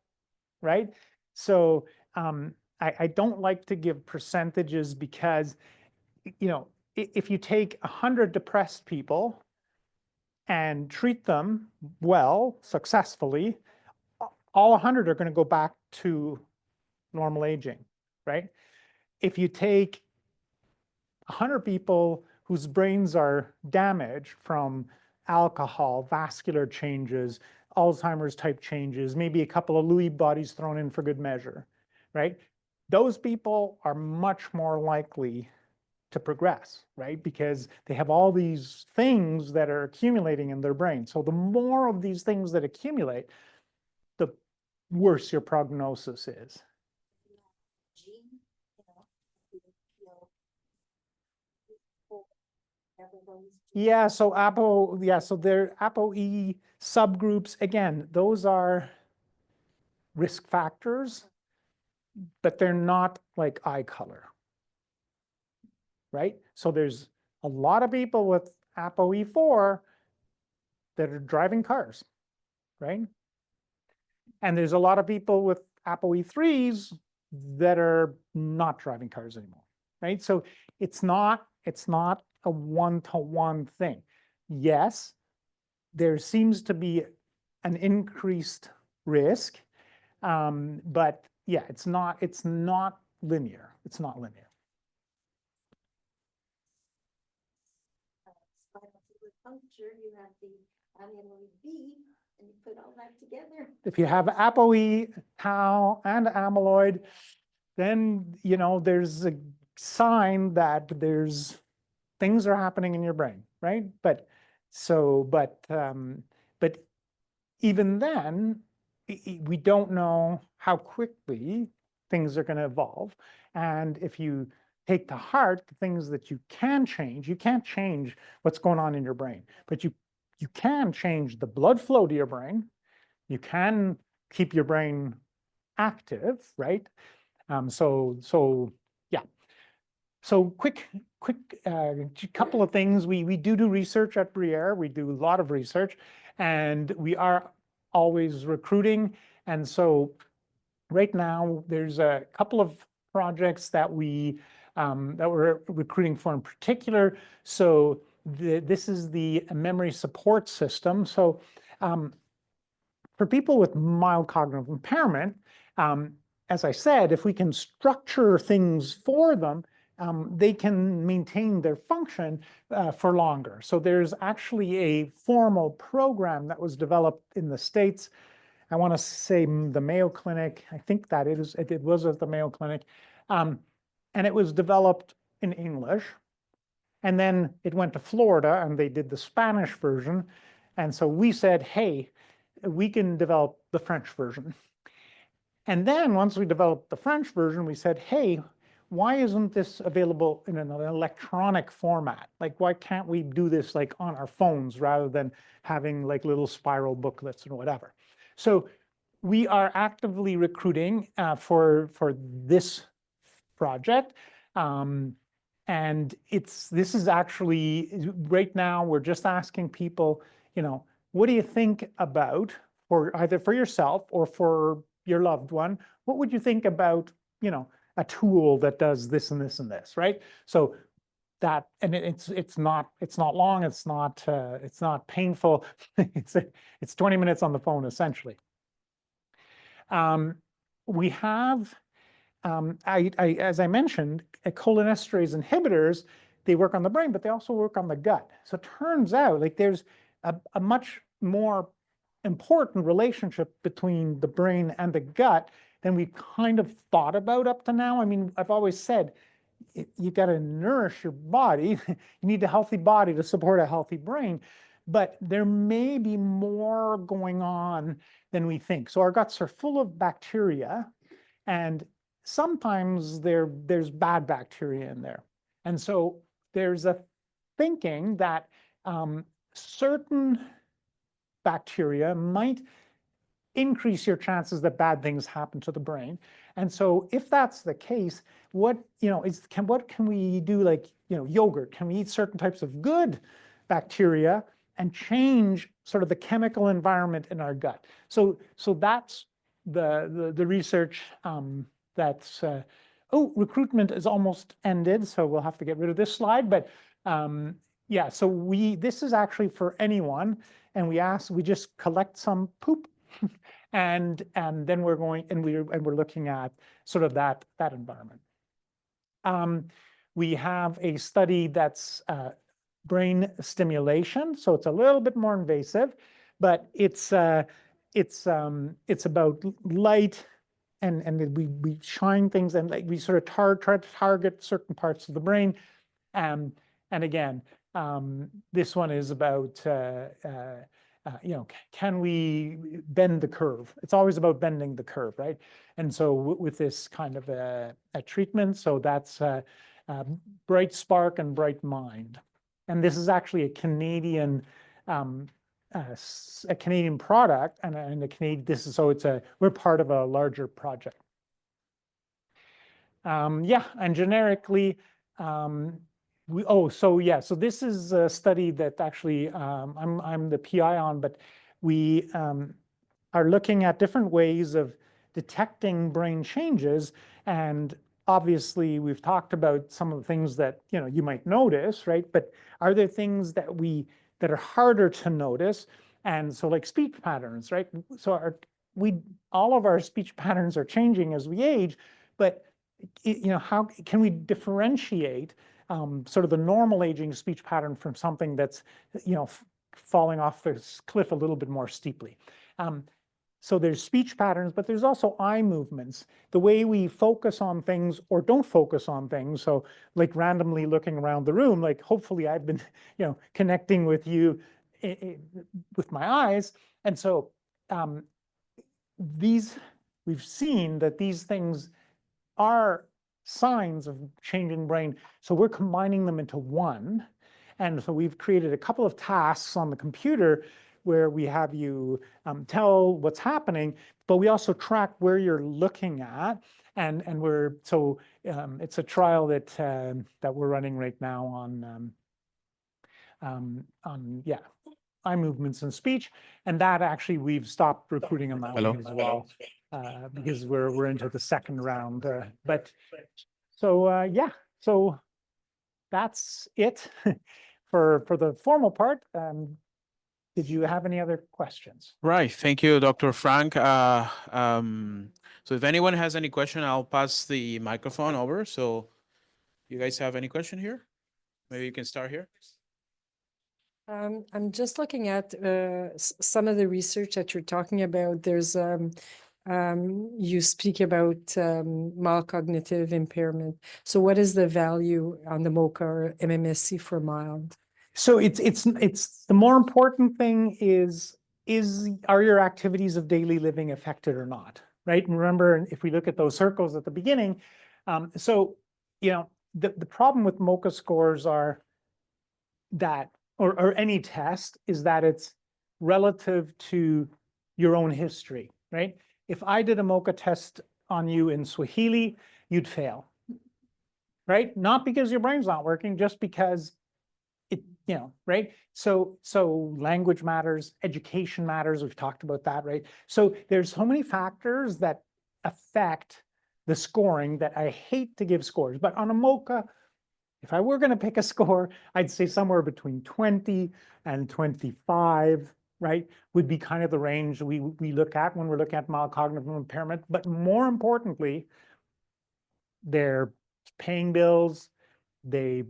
right? So I don't like to give percentages because, if you take 100 depressed people and treat them well, successfully, all 100 are going to go back to normal aging, right? If you take 100 people whose brains are damaged from alcohol, vascular changes, Alzheimer's type changes, maybe a couple of Lewy bodies thrown in for good measure, right? Those people are much more likely to progress, right? Because they have all these things that are accumulating in their brain. So the more of these things that accumulate, the worse your prognosis is. Yeah, so they're ApoE subgroups. Again, those are risk factors, but they're not like eye color, right? So there's a lot of people with ApoE4 that are driving cars, right? And there's a lot of people with ApoE3s that are not driving cars anymore, right? So it's not a one-to-one thing. Yes, there seems to be an increased risk, but yeah, it's not linear. It's not linear. Spinal fluid puncture, you have the amyloid B, and you put all that together. If you have ApoE, tau, and amyloid, then there's a sign that there's things are happening in your brain, right? But even then, we don't know how quickly things are going to evolve. And if you take to heart the things that you can't change what's going on in your brain, but you can change the blood flow to your brain. You can keep your brain active, right? So yeah. So quick couple of things. We do research at Briere. We do a lot of research, and we are always recruiting. And so right now there's a couple of projects that we're recruiting for in particular. So this is the memory support system. So for people with mild cognitive impairment, as I said, if we can structure things for them, they can maintain their function for longer. So there's actually a formal program that was developed in the States. I want to say the Mayo Clinic. I think that it was at the Mayo Clinic. And it was developed in English. And then it went to Florida and they did the Spanish version. And so we said, hey, we can develop the French version. And then once we developed the French version, we said, hey, why isn't this available in an electronic format? Like, why can't we do this like on our phones rather than having like little spiral booklets and whatever? So we are actively recruiting for this project. And this is actually, right now, we're just asking people, what do you think about, for either for yourself or for your loved one, what would you think about, a tool that does this and this and this, right? So that, and it's not long, it's not painful. It's 20 minutes on the phone essentially. We have, as I mentioned, cholinesterase inhibitors, they work on the brain, but they also work on the gut. So it turns out like there's a much more important relationship between the brain and the gut than we kind of thought about up to now. I mean, I've always said, you got to nourish your body. You need a healthy body to support a healthy brain. But there may be more going on than we think. So our guts are full of bacteria, and sometimes there's bad bacteria in there. And so there's a thinking that certain bacteria might increase your chances that bad things happen to the brain. And so if that's the case, what can we do, like yogurt? Can we eat certain types of good bacteria and change sort of the chemical environment in our gut? So that's the research that's recruitment is almost ended, so we'll have to get rid of this slide. But yeah, so this is actually for anyone, and we just collect some poop, and then we're looking at sort of that environment. We have a study that's brain stimulation, so it's a little bit more invasive, but it's about light, and we shine things, and like we sort of try to target certain parts of the brain. And again, this one is about can we bend the curve? It's always about bending the curve, right? And so with this kind of a treatment, so that's Bright Spark and Bright Mind. And this is actually a Canadian product, and a Canadian. We're part of a larger project. Yeah, and generically, so this is a study that actually I'm the PI on, but we are looking at different ways of detecting brain changes. And obviously, we've talked about some of the things that you might notice, right? But are there things that are harder to notice? And so, like speech patterns, right? So all of our speech patterns are changing as we age, but how can we differentiate sort of the normal aging speech pattern from something that's falling off the cliff a little bit more steeply? So there's speech patterns, but there's also eye movements, the way we focus on things or don't focus on things. So like randomly looking around the room, like hopefully I've been connecting with you with my eyes. And so we've seen that these things are signs of changing brain. So we're combining them into one. And so we've created a couple of tasks on the computer where we have you tell what's happening, but we also track where you're looking at. And it's a trial that we're running right now on eye movements and speech. And that actually we've stopped recruiting on that one as well, because we're into the second round. So that's it for the formal part. Did you have any other questions? Right. Thank you, Dr. Frank. So if anyone has any question, I'll pass the microphone over. So you guys have any question here? Maybe you can start here. I'm just looking at some of the research that you're talking about. There's you speak about mild cognitive impairment. So what is the value on the MoCA or MMSE for mild? So it's the more important thing is are your activities of daily living affected or not, right? And remember, if we look at those circles at the beginning, the problem with MoCA scores are that, or any test, is that it's relative to your own history, right? If I did a MoCA test on you in Swahili, you'd fail, right? Not because your brain's not working, just because right? So language matters, education matters. We've talked about that, right? So there's so many factors that affect the scoring that I hate to give scores. But on a MoCA, if I were going to pick a score, I'd say somewhere between 20 and 25, right? Would be kind of the range we look at when we're looking at mild cognitive impairment. But more importantly, they're paying bills, they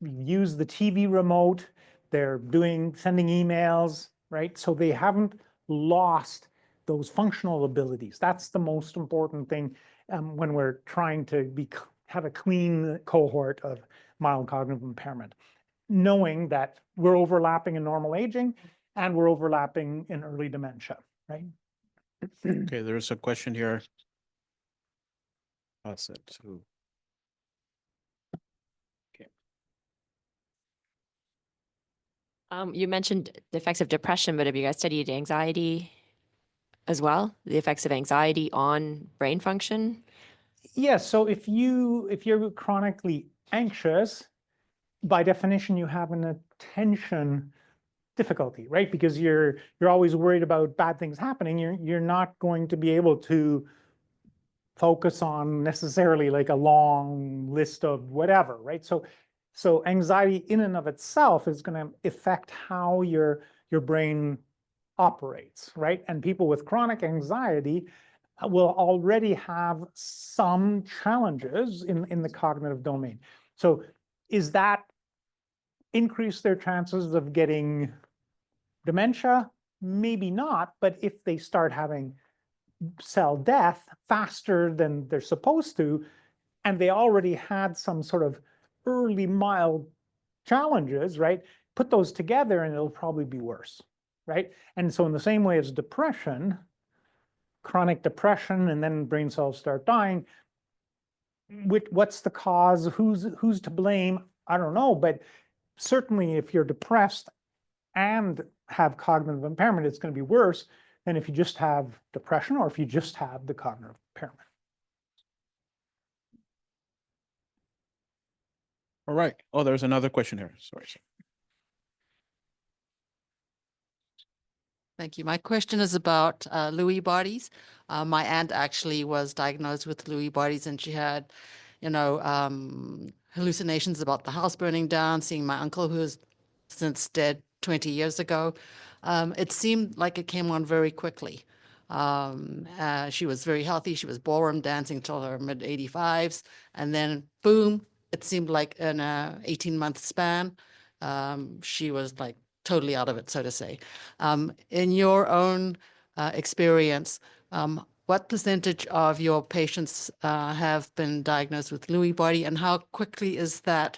use the TV remote, they're sending emails, right? So they haven't lost those functional abilities. That's the most important thing when we're trying to have a clean cohort of mild cognitive impairment, knowing that we're overlapping in normal aging and we're overlapping in early dementia, right? Okay, there's a question here. Pass it to. You mentioned the effects of depression, but have you guys studied anxiety as well? The effects of anxiety on brain function? Yes. So if you're chronically anxious, by definition, you have an attention difficulty, right? Because you're always worried about bad things happening. You're not going to be able to focus on necessarily like a long list of whatever, right? So anxiety in and of itself is going to affect how your brain operates, right? And people with chronic anxiety will already have some challenges in the cognitive domain. So is that increase their chances of getting dementia? Maybe not, but if they start having cell death faster than they're supposed to, and they already had some sort of early mild challenges, right? Put those together and it'll probably be worse, right? And so in the same way as depression, chronic depression, and then brain cells start dying, what's the cause? Who's to blame? I don't know, but certainly if you're depressed and have cognitive impairment, it's going to be worse than if you just have depression or if you just have the cognitive impairment. All right. Oh, there's another question here. Sorry. Thank you. My question is about Lewy bodies. My aunt actually was diagnosed with Lewy bodies, and she had, hallucinations about the house burning down, seeing my uncle who is since dead 20 years ago. It seemed like it came on very quickly. She was very healthy. She was ballroom dancing till her mid 85s. And then boom, it seemed like in a 18-month span, she was like totally out of it, so to say. In your own experience, what percentage of your patients have been diagnosed with Lewy body, and how quickly is that,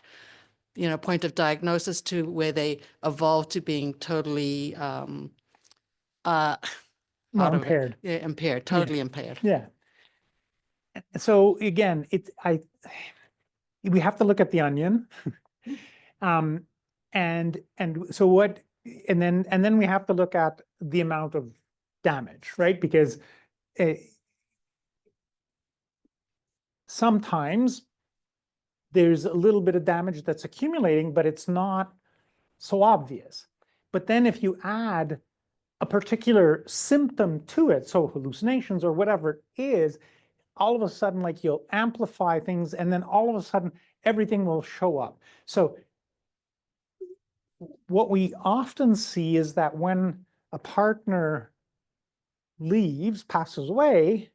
point of diagnosis to where they evolve to being totally No, out of it? impaired. Yeah, impaired, totally impaired. Yeah. So again, we have to look at the onion. And so what, and then we have to look at the amount of damage, right? Because sometimes there's a little bit of damage that's accumulating, but it's not so obvious. But then if you add a particular symptom to it, so hallucinations or whatever it is, all of a sudden, like, you'll amplify things, and then all of a sudden everything will show up. So what we often see is that when a partner leaves, passes away,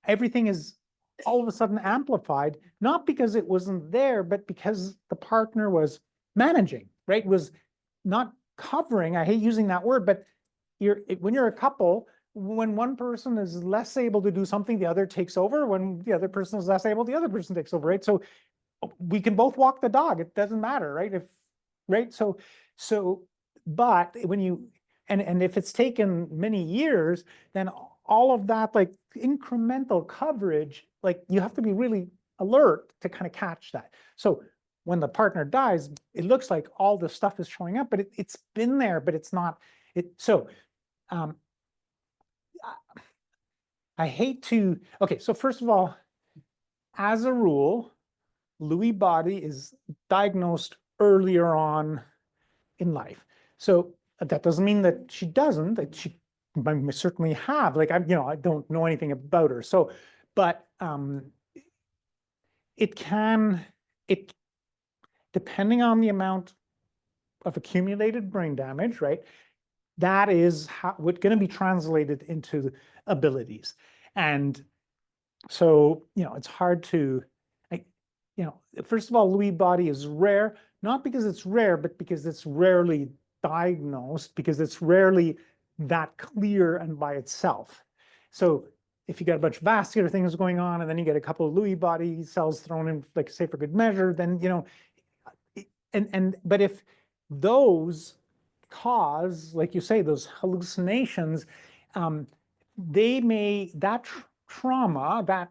everything is all of a sudden amplified, not because it wasn't there, but because the partner was managing, right? Was not covering. I hate using that word, but when you're a couple, when one person is less able to do something, the other takes over. When the other person is less able, the other person takes over, right? So we can both walk the dog. It doesn't matter, right? Right? So, but when you, and if it's taken many years, then all of that, like, incremental coverage, like, you have to be really alert to kind of catch that. So when the partner dies, it looks like all the stuff is showing up, but it's been there, but it's not. So I hate to, okay, so first of all, as a rule, Lewy body is diagnosed earlier on in life. So that doesn't mean that she doesn't, that she might certainly have, like, I don't know anything about her. So, but depending on the amount of accumulated brain damage, right? That is what's going to be translated into abilities. And so, it's hard to, first of all, Lewy body is rare, not because it's rare, but because it's rarely diagnosed, because it's rarely that clear and by itself. So if you got a bunch of vascular things going on, and then you get a couple of Lewy body cells thrown in, like, say, for good measure, then, but if those cause, like you say, those hallucinations, that trauma,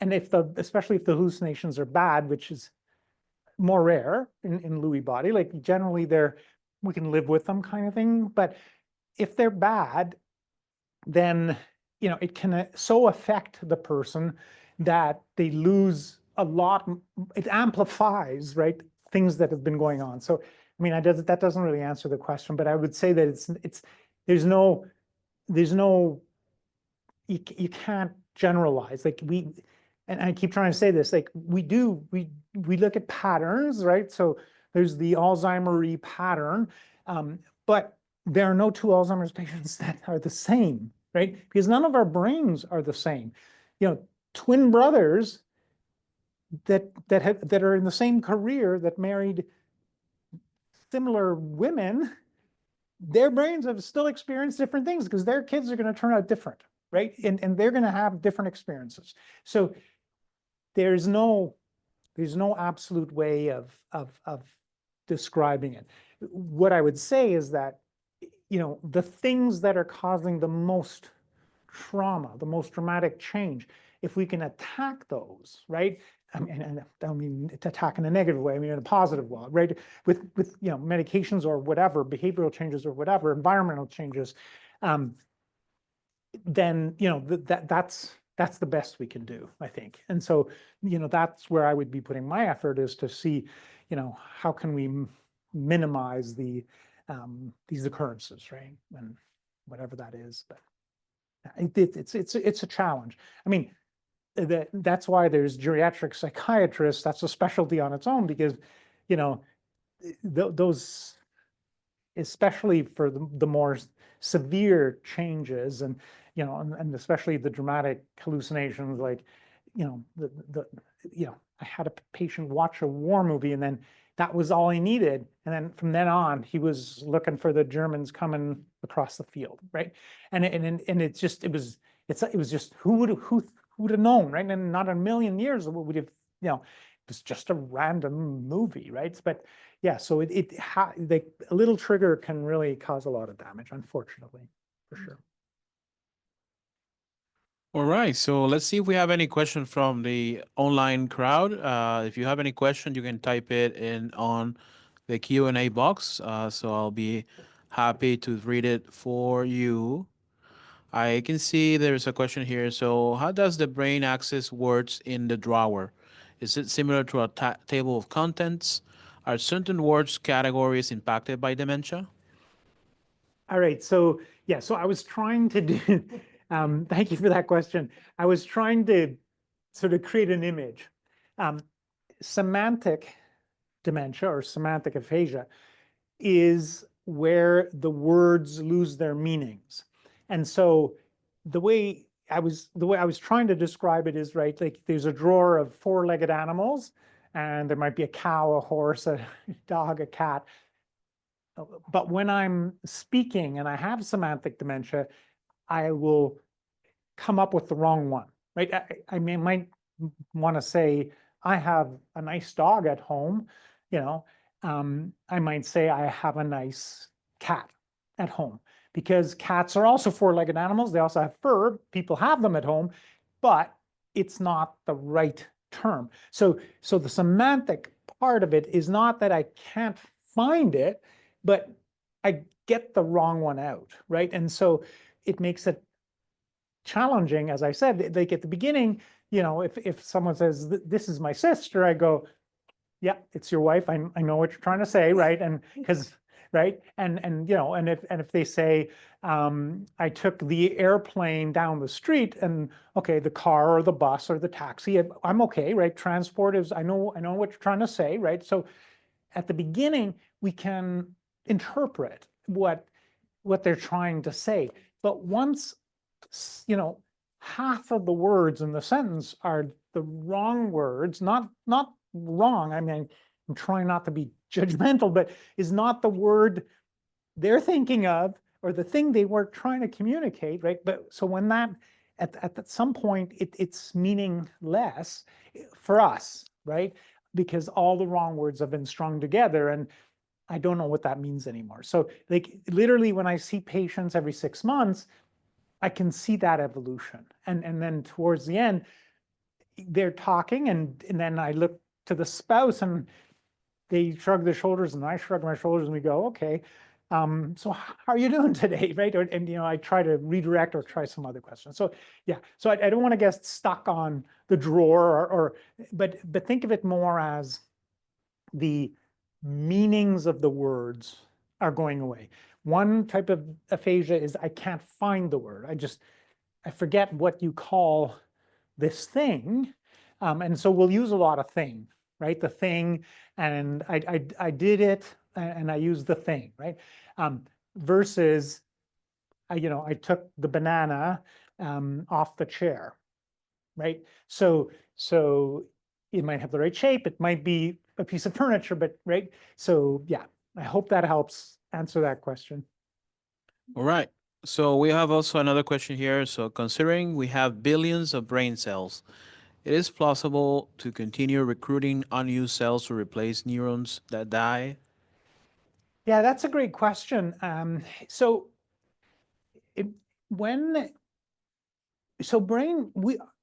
and especially if the hallucinations are bad, which is more rare in Lewy body, like, generally we can live with them, kind of thing. But if they're bad, then, it can so affect the person that they lose a lot. It amplifies, right, things that have been going on. So, I mean, that doesn't really answer the question, but I would say that there's no, you can't generalize. Like, and I keep trying to say this, like, we look at patterns, right? So there's the Alzheimer's pattern, but there are no two Alzheimer's patients that are the same, right? Because none of our brains are the same. Twin brothers that are in the same career, that married similar women, their brains have still experienced different things because their kids are going to turn out different, right? And they're going to have different experiences. So there's no absolute way of describing it. What I would say is that, the things that are causing the most trauma, the most dramatic change, if we can attack those, right? I don't mean to attack in a negative way, I mean in a positive way, right? With medications or whatever, behavioral changes or whatever, environmental changes, then that's the best we can do, I think. And so, that's where I would be putting my effort, is to see, how can we minimize these occurrences, right? And whatever that is, but it's a challenge. I mean, that's why there's geriatric psychiatrists. That's a specialty on its own, because, you know, those, especially for the more severe changes, and, you know, and especially the dramatic hallucinations, like, you know, I had a patient watch a war movie, and then that was all he needed. And then from then on, he was looking for the Germans coming across the field, right? And it's just, it was just, who would have known, right? And not a million years would have, you know, it was just a random movie, right? But yeah, so a little trigger can really cause a lot of damage, unfortunately, for sure. All right, so let's see if we have any question from the online crowd. If you have any question, you can type it in on the Q&A box. So I'll be happy to read it for you. I can see there's a question here. So how does the brain access words in the drawer? Is it similar to a table of contents? Are certain words categories impacted by dementia? All right, so yeah, so I was trying to do, thank you for that question. I was trying to sort of create an image. Semantic dementia or semantic aphasia is where the words lose their meanings. And so the way I was trying to describe it is, right, like there's a drawer of four-legged animals, and there might be a cow, a horse, a dog, a cat. But when I'm speaking and I have semantic dementia, I will come up with the wrong one, right? I might want to say, I have a nice dog at home, you know. I might say I have a nice cat at home, because cats are also four-legged animals. They also have fur. People have them at home, but it's not the right term. So the semantic part of it is not that I can't find it, but I get the wrong one out, right? And so it makes it challenging, as I said. Like at the beginning, you know, if someone says, this is my sister, I go, yeah, it's your wife. I know what you're trying to say, right? And because, right? And you know, and if they say, I took the airplane down the street, and okay, the car or the bus or the taxi, I'm okay, right? Transport is, I know what you're trying to say, right? So at the beginning, we can interpret what they're trying to say. But once, you know, half of the words in the sentence are the wrong words, not wrong, I mean, I'm trying not to be judgmental, but is not the word they're thinking of or the thing they were trying to communicate, right? But so when that, at some point, it's meaningless for us, right? Because all the wrong words have been strung together, and I don't know what that means anymore. So like literally when I see patients every 6 months, I can see that evolution. And then towards the end, they're talking, and then I look to the spouse, and they shrug their shoulders and I shrug my shoulders, and we go, okay, so how are you doing today, right? And you know, I try to redirect or try some other questions. So yeah, so I don't want to get stuck on the drawer, but think of it more as the meanings of the words are going away. One type of aphasia is I can't find the word. I forget what you call this thing. And so we'll use a lot of thing, right? The thing, and I did it, and I used the thing, right? Versus, you know, I took the banana off the chair, right? So it might have the right shape. It might be a piece of furniture, but right. So yeah, I hope that helps answer that question. All right. So we have also another question here. So considering we have billions of brain cells, it is plausible to continue recruiting unused cells to replace neurons that die? Yeah, that's a great question. So the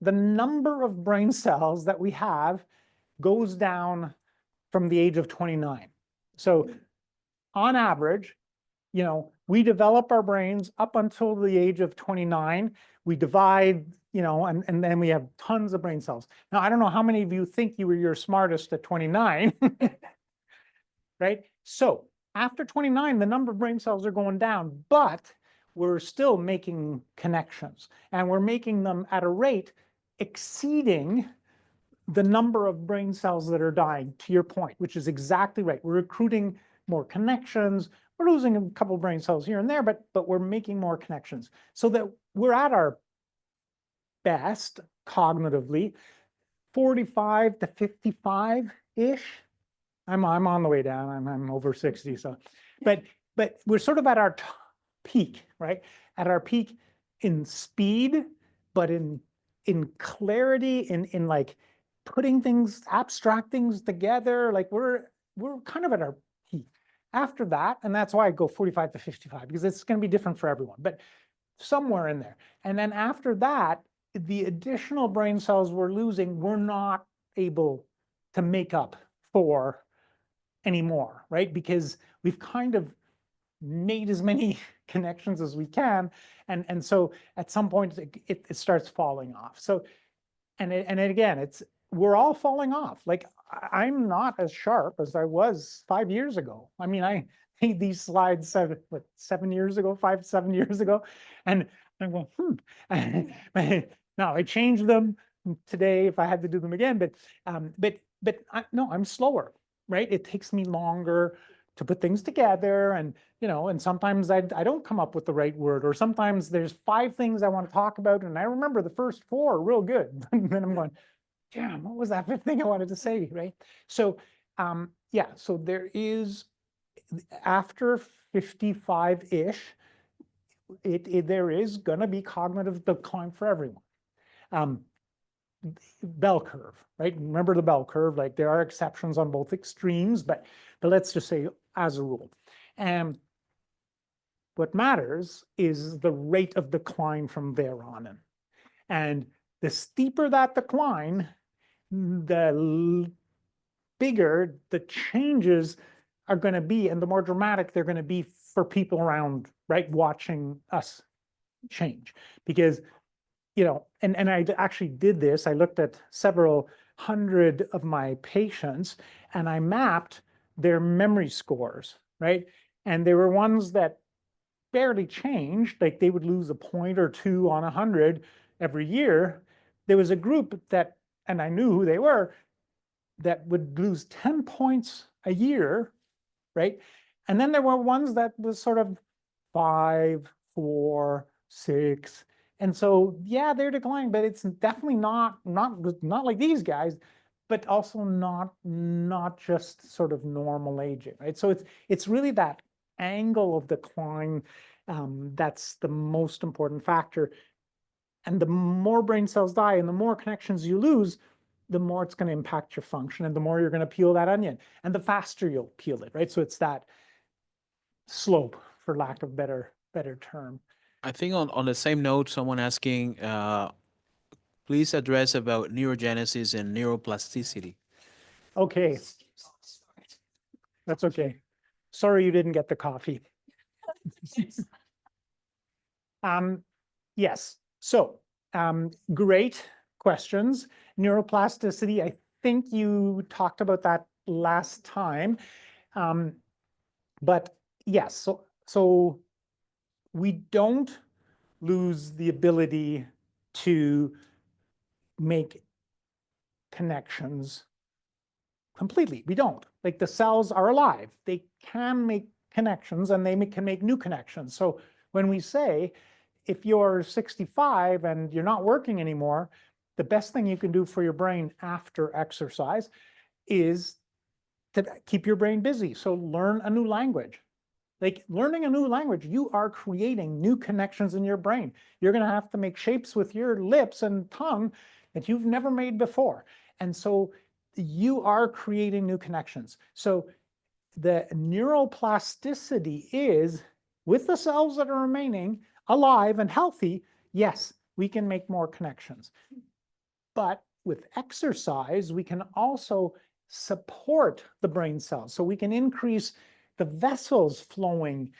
number of brain cells that we have goes down from the age of 29. So on average, you know, we develop our brains up until the age of 29. We divide, you know, and then we have tons of brain cells. Now, I don't know how many of you think you were your smartest at 29, right? So after 29, the number of brain cells are going down, but we're still making connections, and we're making them at a rate exceeding the number of brain cells that are dying, to your point, which is exactly right. We're recruiting more connections. We're losing a couple brain cells here and there, but we're making more connections so that we're at our best cognitively, 45 to 55-ish. I'm on the way down. I'm over 60. So, but we're sort of at our peak, right? At our peak in speed, but in clarity, in like putting things, abstract things together. Like we're kind of at our peak. After that, and that's why I go 45 to 55, because it's going to be different for everyone, but somewhere in there. And then after that, the additional brain cells we're losing, we're not able to make up for anymore, right? Because we've kind of made as many connections as we can. And so at some point it starts falling off. So, and again, we're all falling off. Like I'm not as sharp as I was 5 years ago. I mean, I made these slides 7 years ago, 7 years ago. And I go, now I changed them today if I had to do them again, but no, I'm slower, right? It takes me longer to put things together, and and sometimes I don't come up with the right word, or sometimes there's 5 things I want to talk about and I remember the first 4 real good. And then I'm going, damn, what was that 5th thing I wanted to say, right? So yeah, so there is, after 55-ish, there is going to be cognitive decline for everyone. Bell curve, right? Remember the bell curve, like there are exceptions on both extremes, but let's just say as a rule. And what matters is the rate of decline from there on in. And the steeper that decline, the bigger the changes are going to be, and the more dramatic they're going to be for people around, right, watching us change. Because and I actually did this. I looked at several hundred of my patients and I mapped their memory scores, right? And there were ones that barely changed, like they would lose a point or 2 on 100 every year. There was a group that, and I knew who they were, that would lose 10 points a year, right? And then there were ones that was sort of 5, 4, 6. And so, yeah, they're declining, but it's definitely not like these guys, but also not just sort of normal aging, right? So it's really that angle of decline that's the most important factor. And the more brain cells die and the more connections you lose, the more it's going to impact your function, and the more you're going to peel that onion, and the faster you'll peel it, right? So it's that slope, for lack of better term. I think on the same note, someone asking, please address about neurogenesis and neuroplasticity. Okay. That's okay. Sorry you didn't get the coffee. Yes. So great questions. Neuroplasticity, I think you talked about that last time. But yes, so we don't lose the ability to make connections completely. We don't. Like the cells are alive. They can make connections, and they can make new connections. So when we say, if you're 65 and you're not working anymore, the best thing you can do for your brain after exercise is to keep your brain busy. So learn a new language. Like learning a new language, you are creating new connections in your brain. You're going to have to make shapes with your lips and tongue that you've never made before. And so you are creating new connections. So the neuroplasticity is, with the cells that are remaining alive and healthy, yes, we can make more connections. But with exercise, we can also support the brain cells. So we can increase the vessels flowing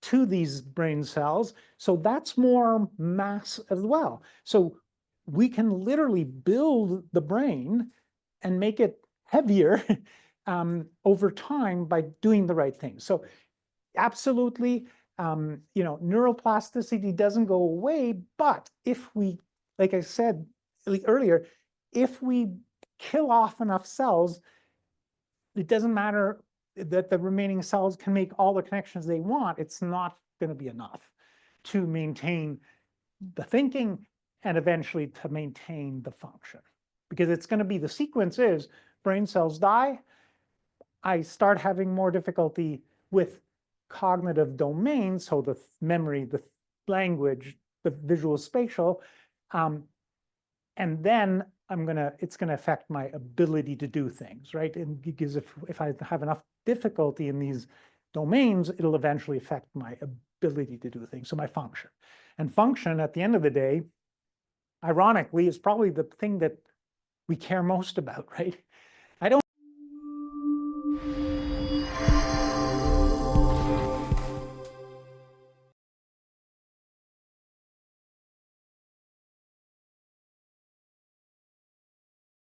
to these brain cells. So that's more mass as well. So we can literally build the brain and make it heavier over time by doing the right things. So absolutely, You know, neuroplasticity doesn't go away, but if we, like I said earlier, if we kill off enough cells, it doesn't matter that the remaining cells can make all the connections they want. It's not going to be enough to maintain the thinking and eventually to maintain the function. Because it's going to be, the sequence is brain cells die, I start having more difficulty with cognitive domains, so the memory, the language, the visual spatial, and then it's gonna affect my ability to do things, right? And because if I have enough difficulty in these domains, it'll eventually affect my ability to do things, so my function. And function, at the end of the day, ironically, is probably the thing that we care most about, right?